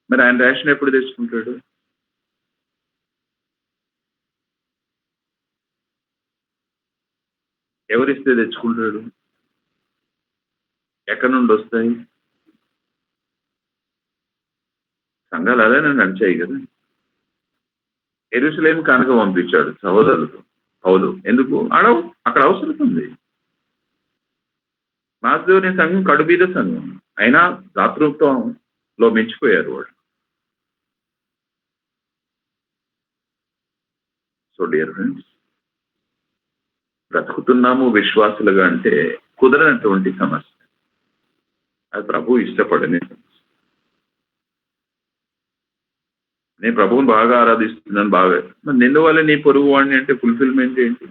మరి ఆయన రేషన్ ఎప్పుడు తెచ్చుకుంటాడు? ఎవరిస్తే తెచ్చుకుంటాడు? ఎక్కడి నుండి వస్తాయి? సంఘాలు అలానే నడిచాయి కదా. యెరూషలేము కనుక పంపించాడు సహోదరులతో పౌలు, ఎందుకు? అక్కడ అవసరం ఉంది. మాసిదోనియ సంఘం కడుబీద సంఘం అయినా దాతృత్వంలో మెచ్చిపోయారు వాళ్ళు. సో డియర్ ఫ్రెండ్స్, బ్రతుకుతున్నాము విశ్వాసులుగా అంటే కుదరనటువంటి సమస్య, అది ప్రభు ఇష్టపడని సమస్య. నేను ప్రభువుని బాగా ఆరాధిస్తున్నాను, బాగా, మరి నిన్ను వల్ల నీ పొరుగు వాడిని అంటే ఫుల్ఫిల్మెంట్ ఏంటి?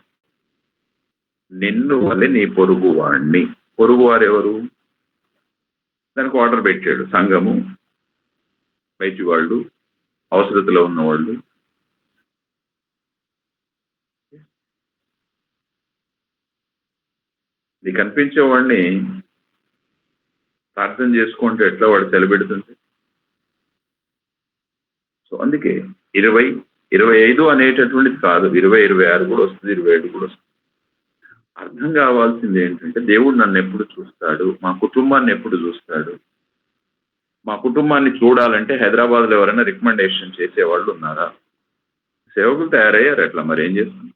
నిన్ను వల్ల నీ పొరుగు వాడిని, పొరుగు వారు ఎవరు? దానికి ఆర్డర్ పెట్టాడు, సంఘము, బయటి వాళ్ళు, అవసరతలో ఉన్నవాళ్ళు. నీకు కనిపించేవాడిని ప్రార్థన చేసుకుంటే ఎట్లా వాడు సెలబెడుతుంది. సో అందుకే 20, 25 అనేటటువంటిది కాదు, 20, 26 కూడా వస్తుంది, 27 కూడా వస్తుంది. అర్థం కావాల్సింది ఏంటంటే, దేవుడు నన్ను ఎప్పుడు చూస్తాడు, మా కుటుంబాన్ని ఎప్పుడు చూస్తాడు. మా కుటుంబాన్ని చూడాలంటే హైదరాబాద్లో ఎవరైనా రికమెండేషన్ చేసేవాళ్ళు ఉన్నారా? సేవకులు తయారయ్యారు, ఎట్లా మరి ఏం చేస్తాం?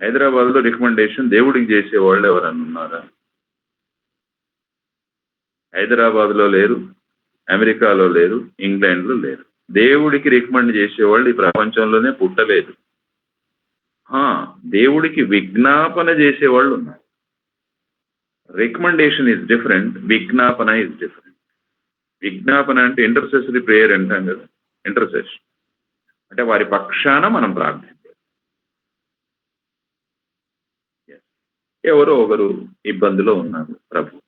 హైదరాబాద్లో రికమెండేషన్ దేవుడికి చేసేవాళ్ళు ఎవరన్నా ఉన్నారా? హైదరాబాద్లో లేరు, అమెరికాలో లేరు, ఇంగ్లాండ్లో లేరు. దేవుడికి రికమెండ్ చేసేవాళ్ళు ఈ ప్రపంచంలోనే పుట్టలేదు. దేవుడికి విజ్ఞాపన చేసేవాళ్ళు ఉన్నారు. రికమెండేషన్ ఈజ్ డిఫరెంట్, విజ్ఞాపన ఈజ్ డిఫరెంట్. విజ్ఞాపన అంటే ఇంటర్సెసరీ ప్రేయర్ అంటాం కదా, ఇంటర్సెషన్ అంటే వారి పక్షాన మనం ప్రార్థించాలి. ఎవరో ఒకరు ఇబ్బందిలో ఉన్నారు, ప్రభు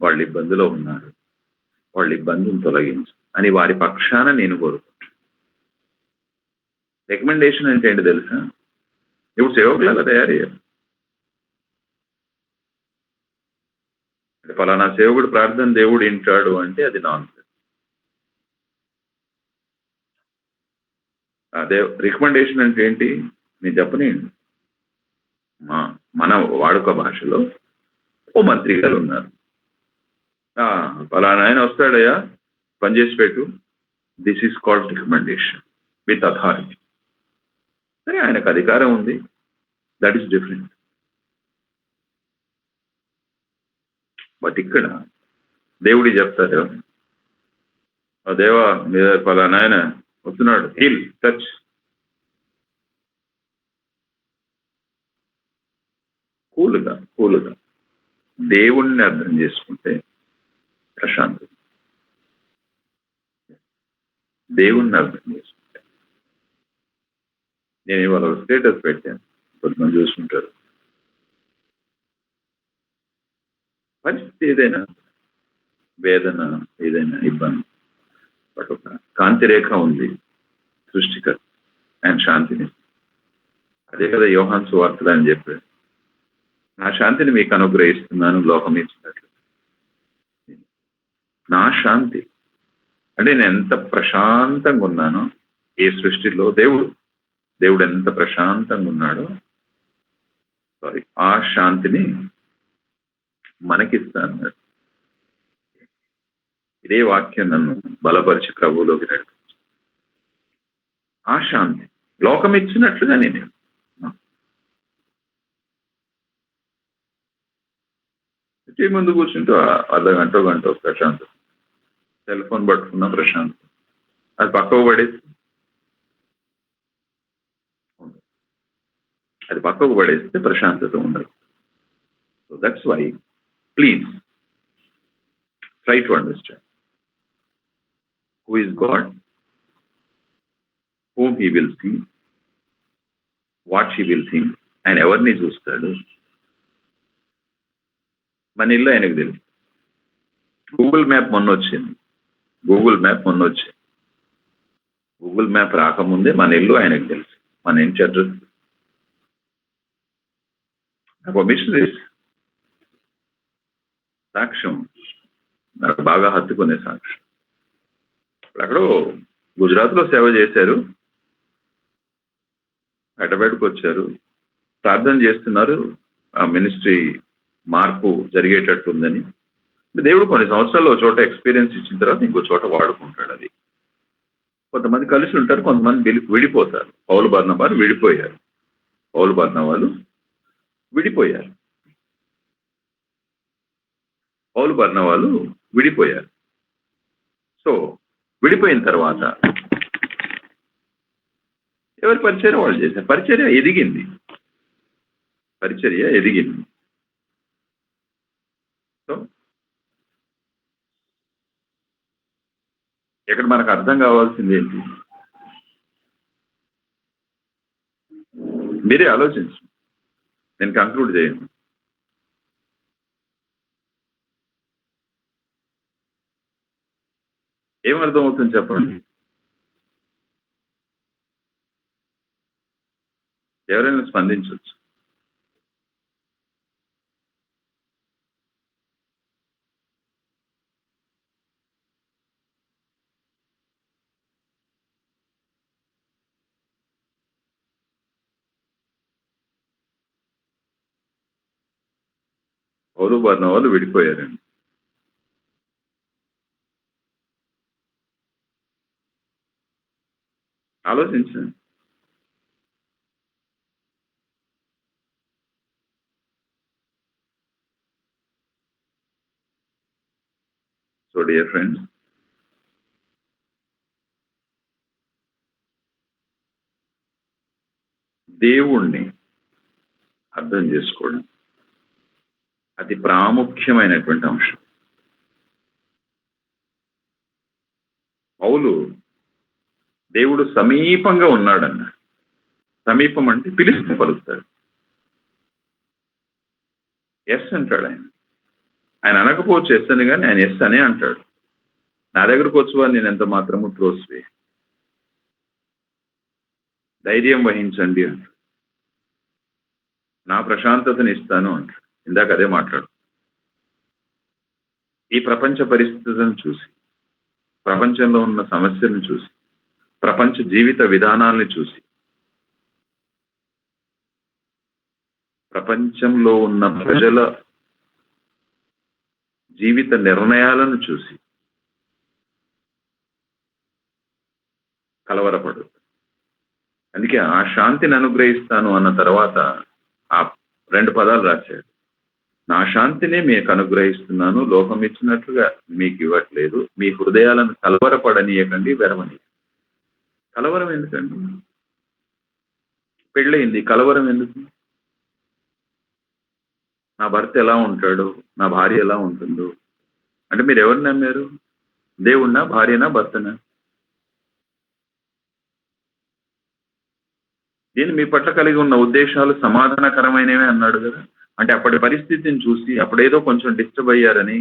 వాళ్ళు ఇబ్బందిలో ఉన్నారు, వాళ్ళ ఇబ్బందిని తొలగించు అని వారి పక్షాన నేను కోరుకుంటాను. రికమెండేషన్ అంటే ఏంటి తెలుసా? ఇప్పుడు సేవకులు తయారయ్యారు, అంటే ఫలానా సేవకుడు ప్రార్థన దేవుడు వింటాడు అంటే అది నాన్సెన్స్. అదే రికమెండేషన్ అంటే ఏంటి? నేను చెప్పనేయండి. మన వాడుక భాషలో ఓ మంత్రి గారు ఉన్నారు, ఫలానా ఆయన వస్తాడయ్యా, పనిచేసి పెట్టు, this is called recommendation with authority. సరే, ఆయనకు అధికారం ఉంది, దట్ ఈస్ డిఫరెంట్. బట్ ఇక్కడ దేవుడి చెప్తారు, దేవా మీద ఫలానా ఆయన వస్తున్నాడు, హీల్, టచ్. కూలుగా దేవుణ్ణి అర్థం చేసుకుంటే ప్రశాంతం. దేవుణ్ణి అర్థం చేసుకుంటే, నేను ఇవాళ స్టేటస్ పెట్టాను, కొంతమంది చూస్తుంటారు. పరిస్థితి ఏదైనా, వేదన ఏదైనా ఇబ్బంది, బట్ ఒక కాంతి రేఖ ఉంది సృష్టికర్త, ఆయన శాంతిని. అదే కదా యోహాను సువార్తలు అని చెప్పాడు, నా శాంతిని మీకు అనుగ్రహిస్తున్నాను లోకం ఇచ్చినట్లు. నా శాంతి అంటే నేను ఎంత ప్రశాంతంగా ఉన్నానో ఈ సృష్టిలో, దేవుడు ఎంత ప్రశాంతంగా ఉన్నాడో, ఆ శాంతిని మనకిస్తాను. ఇదే వాక్యం నన్ను బలపరిచి ప్రభువులోకి నడిపించి ఆ శాంతి లోకం ఇచ్చినట్లుగా నేను ఇంటి ముందు కూర్చుంటూ అర్ధ గంట ప్రశాంతం, సెల్ ఫోన్ పట్టుకున్న ప్రశాంతం, అది పక్కకు పడేసి ప్రశాంతత ఉండదు. So that's why please try to understand who is God, whom he will see, what he will think, ఆయన ఎవరిని చూస్తాడు. మన ఇల్లు ఆయనకు తెలుసు. గూగుల్ మ్యాప్ మొన్న వచ్చింది. గూగుల్ మ్యాప్ రాకముందే మన ఇల్లు ఆయనకు తెలుసు, మన ఇంటి అడ్రస్. నాకు మిషనరీస్ సాక్ష్యం నాకు బాగా హత్తుకునే సాక్ష్యం. అక్కడో గుజరాత్లో సేవ చేశారు, హైదరాబాద్కి వచ్చారు, ప్రార్థన చేస్తున్నారు, ఆ మినిస్ట్రీ మార్పు జరిగేటట్టుందని. దేవుడు కొన్ని సంవత్సరాలు ఒక చోట ఎక్స్పీరియన్స్ ఇచ్చిన తర్వాత ఇంకో చోట వాడుకుంటాడు. అది కొంతమంది కలిసి ఉంటారు, కొంతమంది విడిపోతారు. పౌలు బర్నబాలు విడిపోయారు. సో విడిపోయిన తర్వాత ఎవరి పరిచర్య వాళ్ళు చేశారు. పరిచర్య ఎదిగింది. సో ఇక్కడ మనకు అర్థం కావాల్సింది ఏంటి? మీరే ఆలోచించు, నేను కంక్లూడ్ చేయను. ఏమర్థం అవుతుంది చెప్పండి? ఎవరైనా స్పందించవచ్చు. పౌలు బర్నబాలు విడిపోయారండి. ఆలోచించండి. సో డియర్ ఫ్రెండ్స్, దేవుణ్ణి అర్థం చేసుకోవడం అతి ప్రాముఖ్యమైనటువంటి అంశం. పౌలు దేవుడు సమీపంగా ఉన్నాడన్న, సమీపం అంటే పిలిస్తే పలుకుతాడు. ఎస్ అంటాడు ఆయన అనకపోవచ్చు ఎస్ అని, కానీ ఆయన ఎస్ అనే అంటాడు. నా దగ్గరకు వచ్చువా నేను ఎంత మాత్రము త్రోసివే, ధైర్యం వహించండి అంటాడు. నా ప్రశాంతతని ఇస్తాను అంటాడు. ఇందాక అదే మాట్లాడు. ఈ ప్రపంచ పరిస్థితులను చూసి, ప్రపంచంలో ఉన్న సమస్యలను చూసి, ప్రపంచ జీవిత విధానాలని చూసి, ప్రపంచంలో ఉన్న ప్రజల జీవిత నిర్ణయాలను చూసి కలవరపడు. అందుకే ఆ శాంతిని అనుగ్రహిస్తాను అన్న తర్వాత ఆ 2 పదాలు రాశాడు. నా శాంతిని మీకు అనుగ్రహిస్తున్నాను, లోకం ఇచ్చినట్లుగా మీకు ఇవ్వట్లేదు. మీ హృదయాలను కలవరపడనీయకండి, వెరవని. కలవరం ఎందుకండి? పెళ్ళయింది, కలవరం ఎందుకు? నా భర్త ఎలా ఉంటాడు, నా భార్య ఎలా ఉంటుందో అంటే మీరు ఎవరిని నమ్మారు? దేవుణ్ణా, భార్యనా, భర్తనా? నేను మీ పట్ల కలిగి ఉన్న ఉద్దేశాలు సమాధానకరమైనవే అన్నాడు కదా. అంటే అప్పటి పరిస్థితిని చూసి అప్పుడేదో కొంచెం డిస్టర్బ్ అయ్యారని,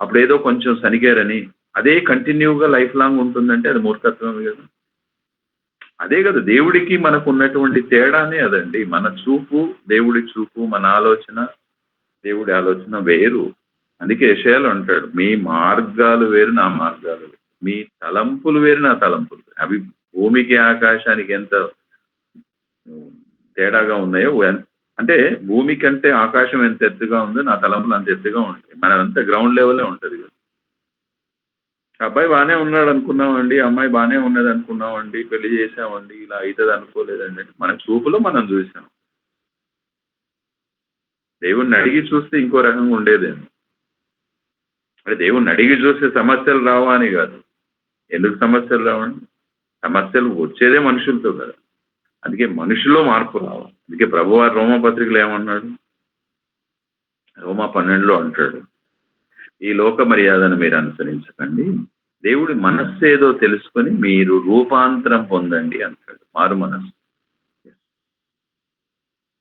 అప్పుడేదో కొంచెం సనిగారని అదే కంటిన్యూగా లైఫ్ లాంగ్ ఉంటుందంటే అది మూర్ఖత్వమే కదా. అదే కదా దేవుడికి మనకు ఉన్నటువంటి తేడానే అదండి. మన చూపు దేవుడి చూపు, మన ఆలోచన దేవుడి ఆలోచన వేరు. అందుకే యెషయాలో అంటాడు, మీ మార్గాలు వేరు నా మార్గాలు వేరు, మీ తలంపులు వేరు నా తలంపులు వేరు. అవి భూమికి ఆకాశానికి ఎంత తేడాగా ఉన్నాయో, అంటే భూమి కంటే ఆకాశం ఎంత ఎత్తుగా ఉందో నా తలంపులు అంత ఎత్తుగా ఉంటాయి. మనదంతా గ్రౌండ్ లెవెలే ఉంటుంది కదా. అబ్బాయి బాగానే ఉన్నాడు అనుకున్నామండి, అమ్మాయి బాగానే ఉన్నది అనుకున్నామండి, పెళ్లి చేసామండి, ఇలా అవుతుంది అనుకోలేదండి. మన చూపులో మనం చూసాం. దేవుణ్ణి అడిగి చూస్తే ఇంకో రకంగా ఉండేదేమో. అంటే దేవుణ్ణి అడిగి చూస్తే సమస్యలు రావా అని కాదు. ఎందుకు సమస్యలు రావండి? సమస్యలు వచ్చేదే మనుషులతో కదా. అందుకే మనుషుల్లో మార్పు రావాలి. అందుకే ప్రభువారు రోమపత్రికలు ఏమన్నాడు? రోమా 12లో అంటాడు, ఈ లోక మర్యాదను మీరు అనుసరించకండి, దేవుడి మనస్సు ఏదో తెలుసుకొని మీరు రూపాంతరం పొందండి అంటాడు. మారు మనస్సు.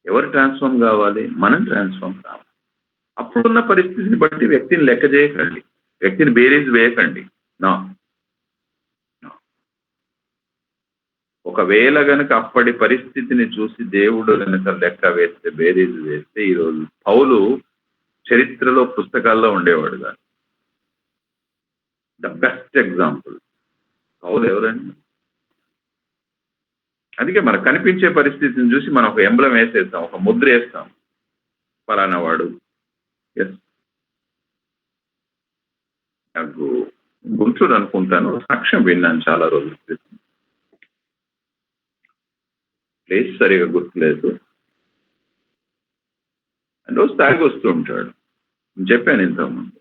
ఎవరు ట్రాన్స్ఫార్మ్ కావాలి? మనం ట్రాన్స్ఫార్మ్ కావాలి. అప్పుడున్న పరిస్థితిని బట్టి వ్యక్తిని లెక్క చేయకండి, వ్యక్తిని బేరీజ్ వేయకండి. నా ఒకవేళ గనక అప్పటి పరిస్థితిని చూసి దేవుడు గనక లెక్క వేస్తే, బేరీజ్ వేస్తే, ఈరోజు పౌలు చరిత్రలో పుస్తకాల్లో ఉండేవాడు కాదు. ద బెస్ట్ ఎగ్జాంపుల్ పౌలు ఎవరండి? అందుకే మనకు కనిపించే పరిస్థితిని చూసి మనం ఒక ఎంబ్లం వేసేస్తాం, ఒక ముద్ర వేస్తాం, ఫలానా వాడు. ఎస్, నాకు గుర్తుడు అనుకుంటాను, సాక్ష్యం విన్నాను చాలా రోజుల క్రితం, ప్లేస్ సరిగా గుర్తులేదు. రోజు తాగి వస్తూ ఉంటాడు, చెప్పాను ఇంతకుముందు.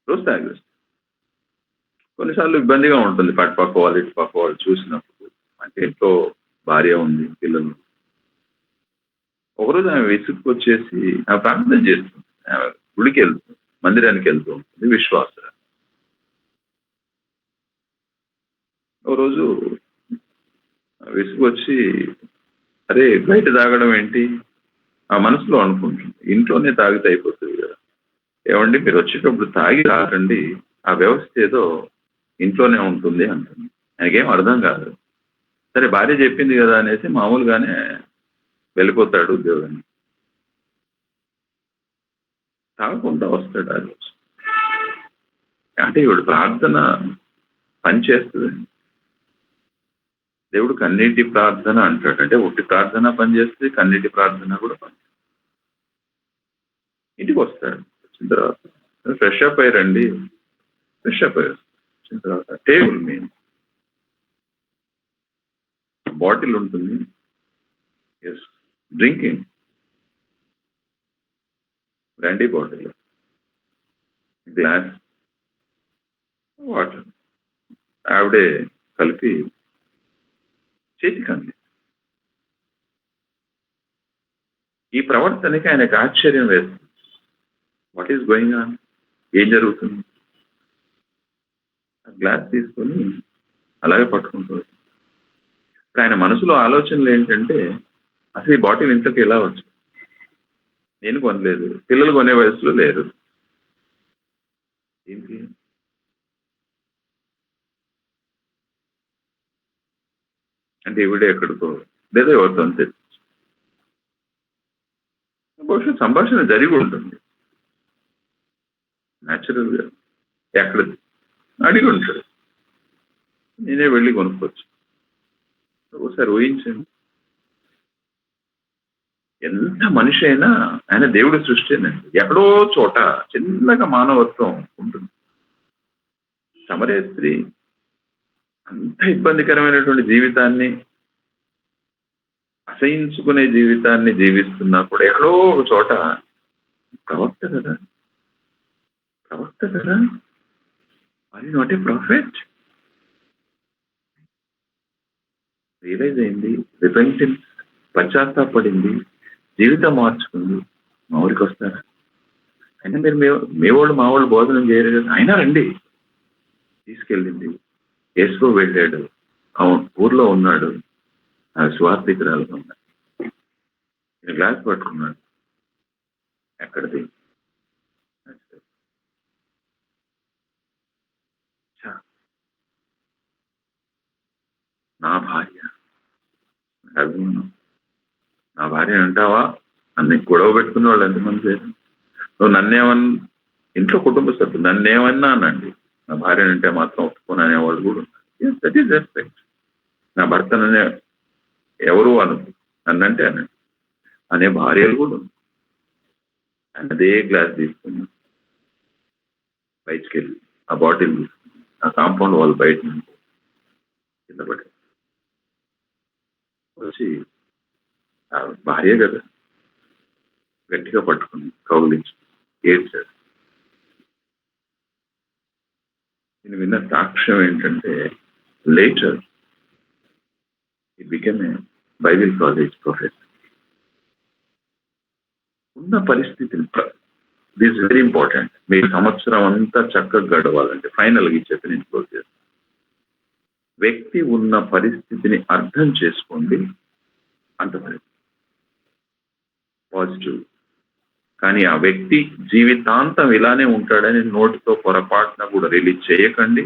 రోజు తాగి వస్తాడు. కొన్నిసార్లు ఇబ్బందిగా ఉంటుంది పక్క వాళ్ళు ఇటు పక్క వాళ్ళు చూసినప్పుడు. అంటే ఇంట్లో భార్య ఉంది, పిల్లలు. ఒకరోజు ఆమె విసుక్కొచ్చేసి ఆమె ప్రార్థన చేస్తుంది, ఆమె గుడికి వెళ్తుంది, మందిరానికి వెళ్తూ ఉంటుంది, విశ్వాస. ఒక రోజు విసుగొచ్చి, అరే బయట తాగడం ఏంటి ఆ మనసులో అనుకుంటుంది. ఇంట్లోనే తాగితే అయిపోతుంది కదా. ఏమండి మీరు వచ్చేటప్పుడు తాగి రాకండి, ఆ వ్యవస్థ ఏదో ఇంట్లోనే ఉంటుంది అంటుంది. ఆయనకేం అర్థం కాదు. సరే భార్య చెప్పింది కదా అనేసి మామూలుగానే వెళ్ళిపోతాడు ఉద్యోగాన్ని. తాగకుండా వస్తాడు ఆ రోజు. అంటే ఇవిడు ప్రార్థన పనిచేస్తుంది. దేవుడు కన్నీటి ప్రార్థన అంటాడు. అంటే ఒట్టి ప్రార్థన పనిచేస్తుంది, కన్నీటి ప్రార్థన కూడా పనిచేస్తుంది. ఇంటికి వస్తాడు, వచ్చిన తర్వాత ఫ్రెష్ అప్ అయ్యారండి, ఫ్రెష్ అప్ అయ్యారు. వచ్చిన తర్వాత టేబుల్ మీద బాటిల్ ఉంటుంది, yes, drinking brandy bottle, glass water ఆవిడే కలిపి చేతికి అంది. ఈ ప్రవర్తనకి ఆయనకు ఆశ్చర్యం వేస్తుంది. What is going on? ఏం జరుగుతుంది? గ్లాస్ తీసుకొని అలాగే పట్టుకుంటారు. ఇప్పుడు ఆయన మనసులో ఆలోచనలు ఏంటంటే, అసలు ఈ బాటిల్ ఇంట్లోకి ఎలా వచ్చు? నేను కొనలేదు, పిల్లలు కొనే వయసులో లేరు. ఏంటి అంటే ఇవిడే ఎక్కడికో లేదా ఎవరితో అంతే. బహుశా సంభాషణ జరిగి ఉంటుంది న్యాచురల్గా. ఎక్కడ అడిగి ఉంటాడు, నేనే వెళ్ళి కొనుక్కోవచ్చు. ఒకసారి ఊహించండి, ఎంత మనిషి అయినా ఆయన దేవుడి సృష్టినండి. ఎక్కడో చోట చిన్నగా మానవత్వం ఉంటుంది. సమరయ స్త్రీ అంత ఇబ్బందికరమైనటువంటి జీవితాన్ని, అసహించుకునే జీవితాన్ని జీవిస్తున్నా కూడా ఎక్కడో ఒక చోట ప్రవక్త కదా, ప్రవక్త కదా, అది నాట్ ఏ ప్రాఫిట్. రియలైజ్ అయింది, రిపెంటెన్స్, పశ్చాత్తాపడింది, జీవితం మార్చుకుంది. మా ఊరికి వస్తారా? అయినా మీరు మీ వాళ్ళు మా వాళ్ళు భోజనం చేయరు కదా, అయినా రండి. తీసుకెళ్ళింది, వేసుకో వెళ్ళాడు, ఊర్లో ఉన్నాడు, స్వార్థికురాలుగా ఉన్నాయి. గ్లాస్ పట్టుకున్నాడు, ఎక్కడిది? నా భార్య, అభిమానం, నా భార్య అంటావా? నన్ను గొడవ పెట్టుకునే వాళ్ళు ఎంతమంది లేరు. నువ్వు నన్నేమన్నా, ఇంట్లో కుటుంబ సభ్యులు నన్నేమన్నా అనండి, నా భార్య అంటే మాత్రం ఒప్పుకొని అనేవాళ్ళు కూడా ఉన్నారు. That is respect. నా భర్తననే ఎవరు అనదు, నన్నంటే అనండి అనే భార్యలు కూడా ఉన్నారు. అదే గ్లాస్ తీసుకున్నా, బయటికి వెళ్ళి ఆ బాటిల్ తీసుకుని ఆ కాంపౌండ్ వాళ్ళు బయట నుంచి కింద పడి వచ్చి, ఆ భార్య కదా, గట్టిగా పట్టుకుని కౌలించి ఏడ్చాడు. నేను విన్న సాక్ష్యం ఏంటంటే, later it became a Bible college professor. ఉన్న పరిస్థితిని, దిస్ వెరీ ఇంపార్టెంట్. మీ సంవత్సరం అంతా చక్కగా గడవాలంటే ఫైనల్గా ఈ చెప్పి నేను క్లోజ్ చేస్తాను. వ్యక్తి ఉన్న పరిస్థితిని అర్థం చేసుకోండి, అంత పాజిటివ్. కానీ ఆ వ్యక్తి జీవితాంతం ఇలానే ఉంటాడని నోటితో పొరపాటున కూడా రిలీజ్ చేయకండి.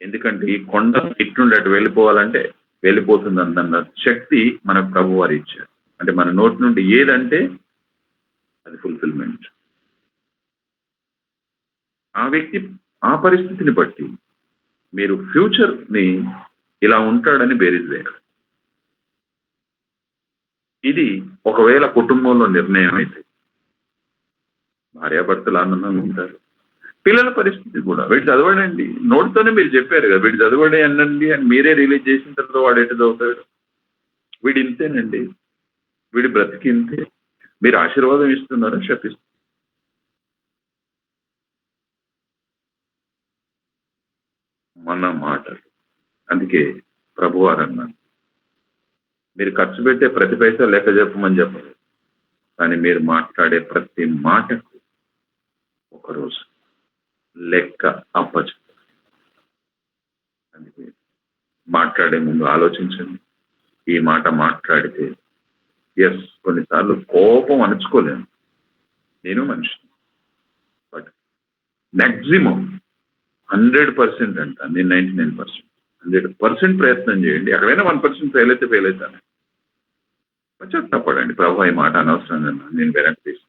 ఎందుకంటే ఈ కొండ ఇట్నుండి అటు వెళ్ళిపోవాలంటే వెళ్ళిపోతుంది అన్న శక్తి మన ప్రభు వారు ఇచ్చారు. అంటే మన నోటి నుండి ఏదంటే అది ఫుల్ఫిల్మెంట్. ఆ వ్యక్తి ఆ పరిస్థితిని బట్టి మీరు ఫ్యూచర్ని ఇలా ఉంటాడని బేరీజ్ వేయాలి. ఇది ఒకవేళ కుటుంబంలో నిర్ణయం అయితే భార్యాభర్తలు ఆనందంగా ఉంటారు. పిల్లల పరిస్థితి కూడా, వీడు చదవడండి, నోటితోనే మీరు చెప్పారు కదా, వీడు చదవడే అనండి అని మీరే రిలీజ్ చేసిన తర్వాత వాడు ఎటు చదువుతాడు? వీడు ఇంతేనండి, వీడి బ్రతికి ఇంతే. మీరు ఆశీర్వాదం ఇస్తున్నారా, శపిస్తున్నారు? మన మాటలు. అందుకే ప్రభువారు అన్నారు, మీరు ఖర్చు పెట్టే ప్రతి పైసా లెక్క చెప్పమని చెప్పలేదు, కానీ మీరు మాట్లాడే ప్రతి మాటకు ఒకరోజు లెక్క అప్పచెప్పారు. అందుకే మాట్లాడే ముందు ఆలోచించండి. ఈ మాట మాట్లాడితే, ఎస్, కొన్నిసార్లు కోపం అణుచుకోలేను, నేను మనిషి, బట్ మ్యాక్సిమం 100% అంట, నేను 99%, 100% ప్రయత్నం చేయండి. ఎక్కడైనా 1% ఫెయిల్ అయితే ఫెయిల్ అవుతాను, పశ్చాత్తాపడండి. ప్రభు ఈ మాట అనవసరంగా నేను వెనక్కి తీసుకుంటాను.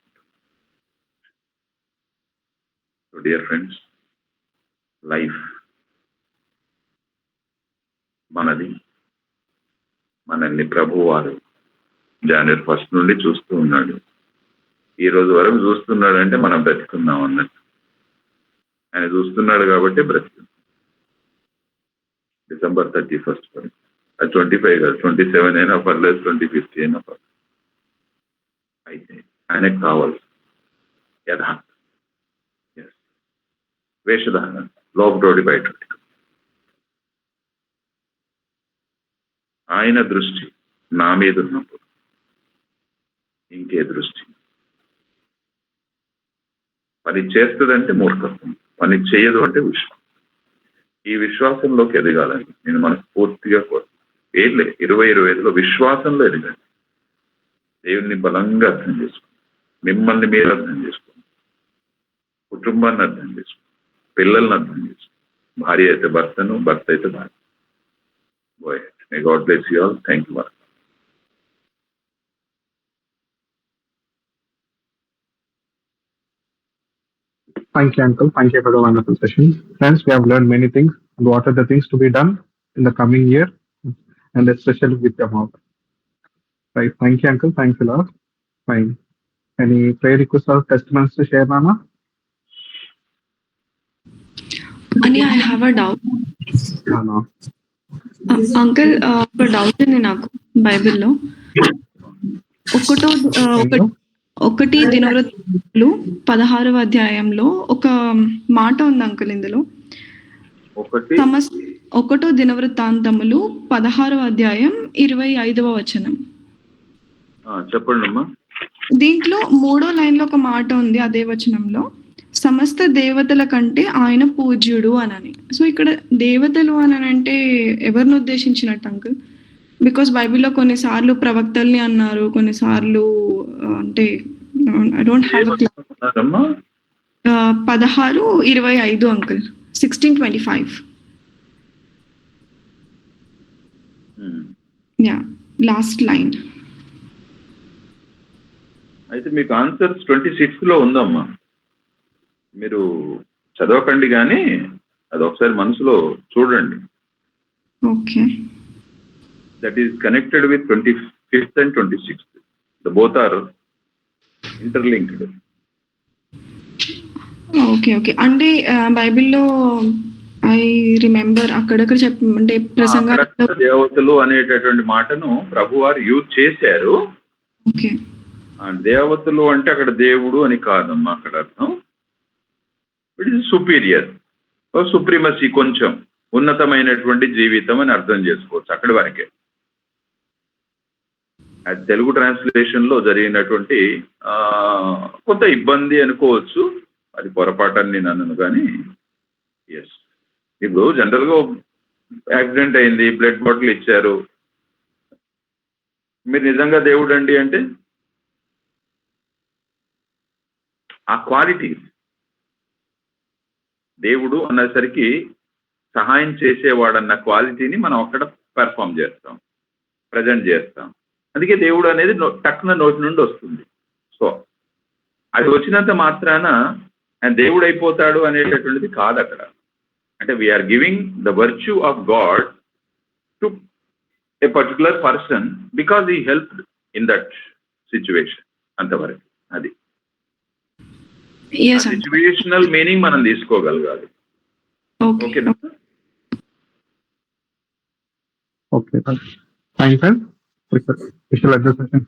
సో డియర్ ఫ్రెండ్స్, లైఫ్ మనది. మనల్ని ప్రభు వారు జనవరి 1 నుండి చూస్తూ ఉన్నాడు. ఈ రోజు వరకు చూస్తున్నాడు అంటే మనం బ్రతుకున్నాం అన్నట్టు. ఆయన చూస్తున్నాడు కాబట్టి బ్రతుకున్నాం. డిసెంబర్ 31 వరకు, అది 25 కాదు, 27 అయినా పర్లేదు, 2050 అయినా పర్లేదు. అయితే ఆయనకు కావాలి యథార్థం, వేషధారణ, లోపటోడి బయటోడి. ఆయన దృష్టి నా మీద ఉన్నప్పుడు ఇంకే దృష్టి? పని చేస్తుందంటే మూర్ఖత్వం, పని చేయదు అంటే విశ్వాసం. ఈ విశ్వాసంలోకి ఎదగాలని నేను మనస్ఫూర్తిగా కోరుతున్నాను. 2025లో విశ్వాసంలో ఎదగండి. దేవుణ్ణి బలంగా అర్థం చేసుకోండి, మిమ్మల్ని మీరు అర్థం చేసుకోండి, కుటుంబాన్ని అర్థం చేసుకోండి, పిల్లల్ని అర్థం చేసుకోండి. భార్య అయితే భర్తను, భర్త అయితే భార్య. Go ahead. May God bless you all. Thank you. Thank you, Uncle. Thank you for the wonderful session. Friends, we have learned many things. What are the things to be done in the coming year, and especially with your mouth. Right. Thank you, Uncle. Thanks a lot. Fine. Any prayer requests or testimonies to share, Mama? అని I have a doubt. No. Uncle, ఒక doubt ఉంది నాకు. బైబిల్లో 1 దినవృత్తాంతాలు 16వ అధ్యాయంలో ఒక మాట ఉంది uncle. ఇందులో 1 దినవృత్తాంతములు 16వ అధ్యాయం 25వ వచనం. చెప్పండి అమ్మా. దీంట్లో 3వ లైన్లో ఒక మాట ఉంది, అదే వచనంలో, సమస్త దేవతల కంటే ఆయన పూజ్యుడు అనని. సో ఇక్కడ దేవతలు అని అంటే ఎవరిని ఉద్దేశించినట్టు అంకుల్? బికాస్ బైబిల్లో కొన్నిసార్లు ప్రవక్తల్ని అన్నారు, కొన్నిసార్లు అంటే ఐ డోంట్ హ్యావ్ ఏమనుకుంటున్నారమ్మా? 16:25 అంకుల్, 16:25. Yeah, last line. అయితే మీకు ఆన్సర్స్ 26 లో ఉందమ్మా, మీరు చదవకండి కానీ అది ఒకసారి మనసులో చూడండి. Okay. That is connected with 25th and 26th. The both are interlinked. Okay okay అంటే బైబిల్లో ఐ రిమెంబర్ అక్కడక్కడ అంటే ప్రసంగాల్లో దేవతలు అనేటటువంటి మాటను ప్రభువారు యూజ్ చేశారు. ఓకే. దేవతలు అంటే అక్కడ దేవుడు అని కాదమ్మా అక్కడ అర్థం. ఇట్ ఈస్ సుపీరియర్, సుప్రీమసీ, కొంచెం ఉన్నతమైనటువంటి జీవితం అని అర్థం చేసుకోవచ్చు అక్కడి వరకే. అది తెలుగు ట్రాన్స్లేషన్ లో జరిగినటువంటి కొంత ఇబ్బంది అనుకోవచ్చు, అది పొరపాటు నేను అన్నాను కానీ. ఎస్, ఇప్పుడు జనరల్గా యాక్సిడెంట్ అయింది, బ్లడ్ బాటిల్ ఇచ్చారు, మీరు నిజంగా దేవుడు అండి అంటే ఆ క్వాలిటీ, దేవుడు అన్నసరికి సహాయం చేసేవాడన్న క్వాలిటీని మనం అక్కడ పెర్ఫామ్ చేస్తాం, ప్రజెంట్ చేస్తాం. అందుకే దేవుడు అనేది టక్కున నోటి నుండి వస్తుంది. సో అది వచ్చినంత మాత్రాన ఆయన దేవుడు అయిపోతాడు అనేటటువంటిది కాదు అక్కడ. అంటే we're giving the virtue of God to a particular person because he helped in that situation, అంతవరకు. అది సిచ్యువేషనల్ మీనింగ్ మనం తీసుకోగలగాలి. ఓకేనా? Okay. Thanks, sir. We shall address the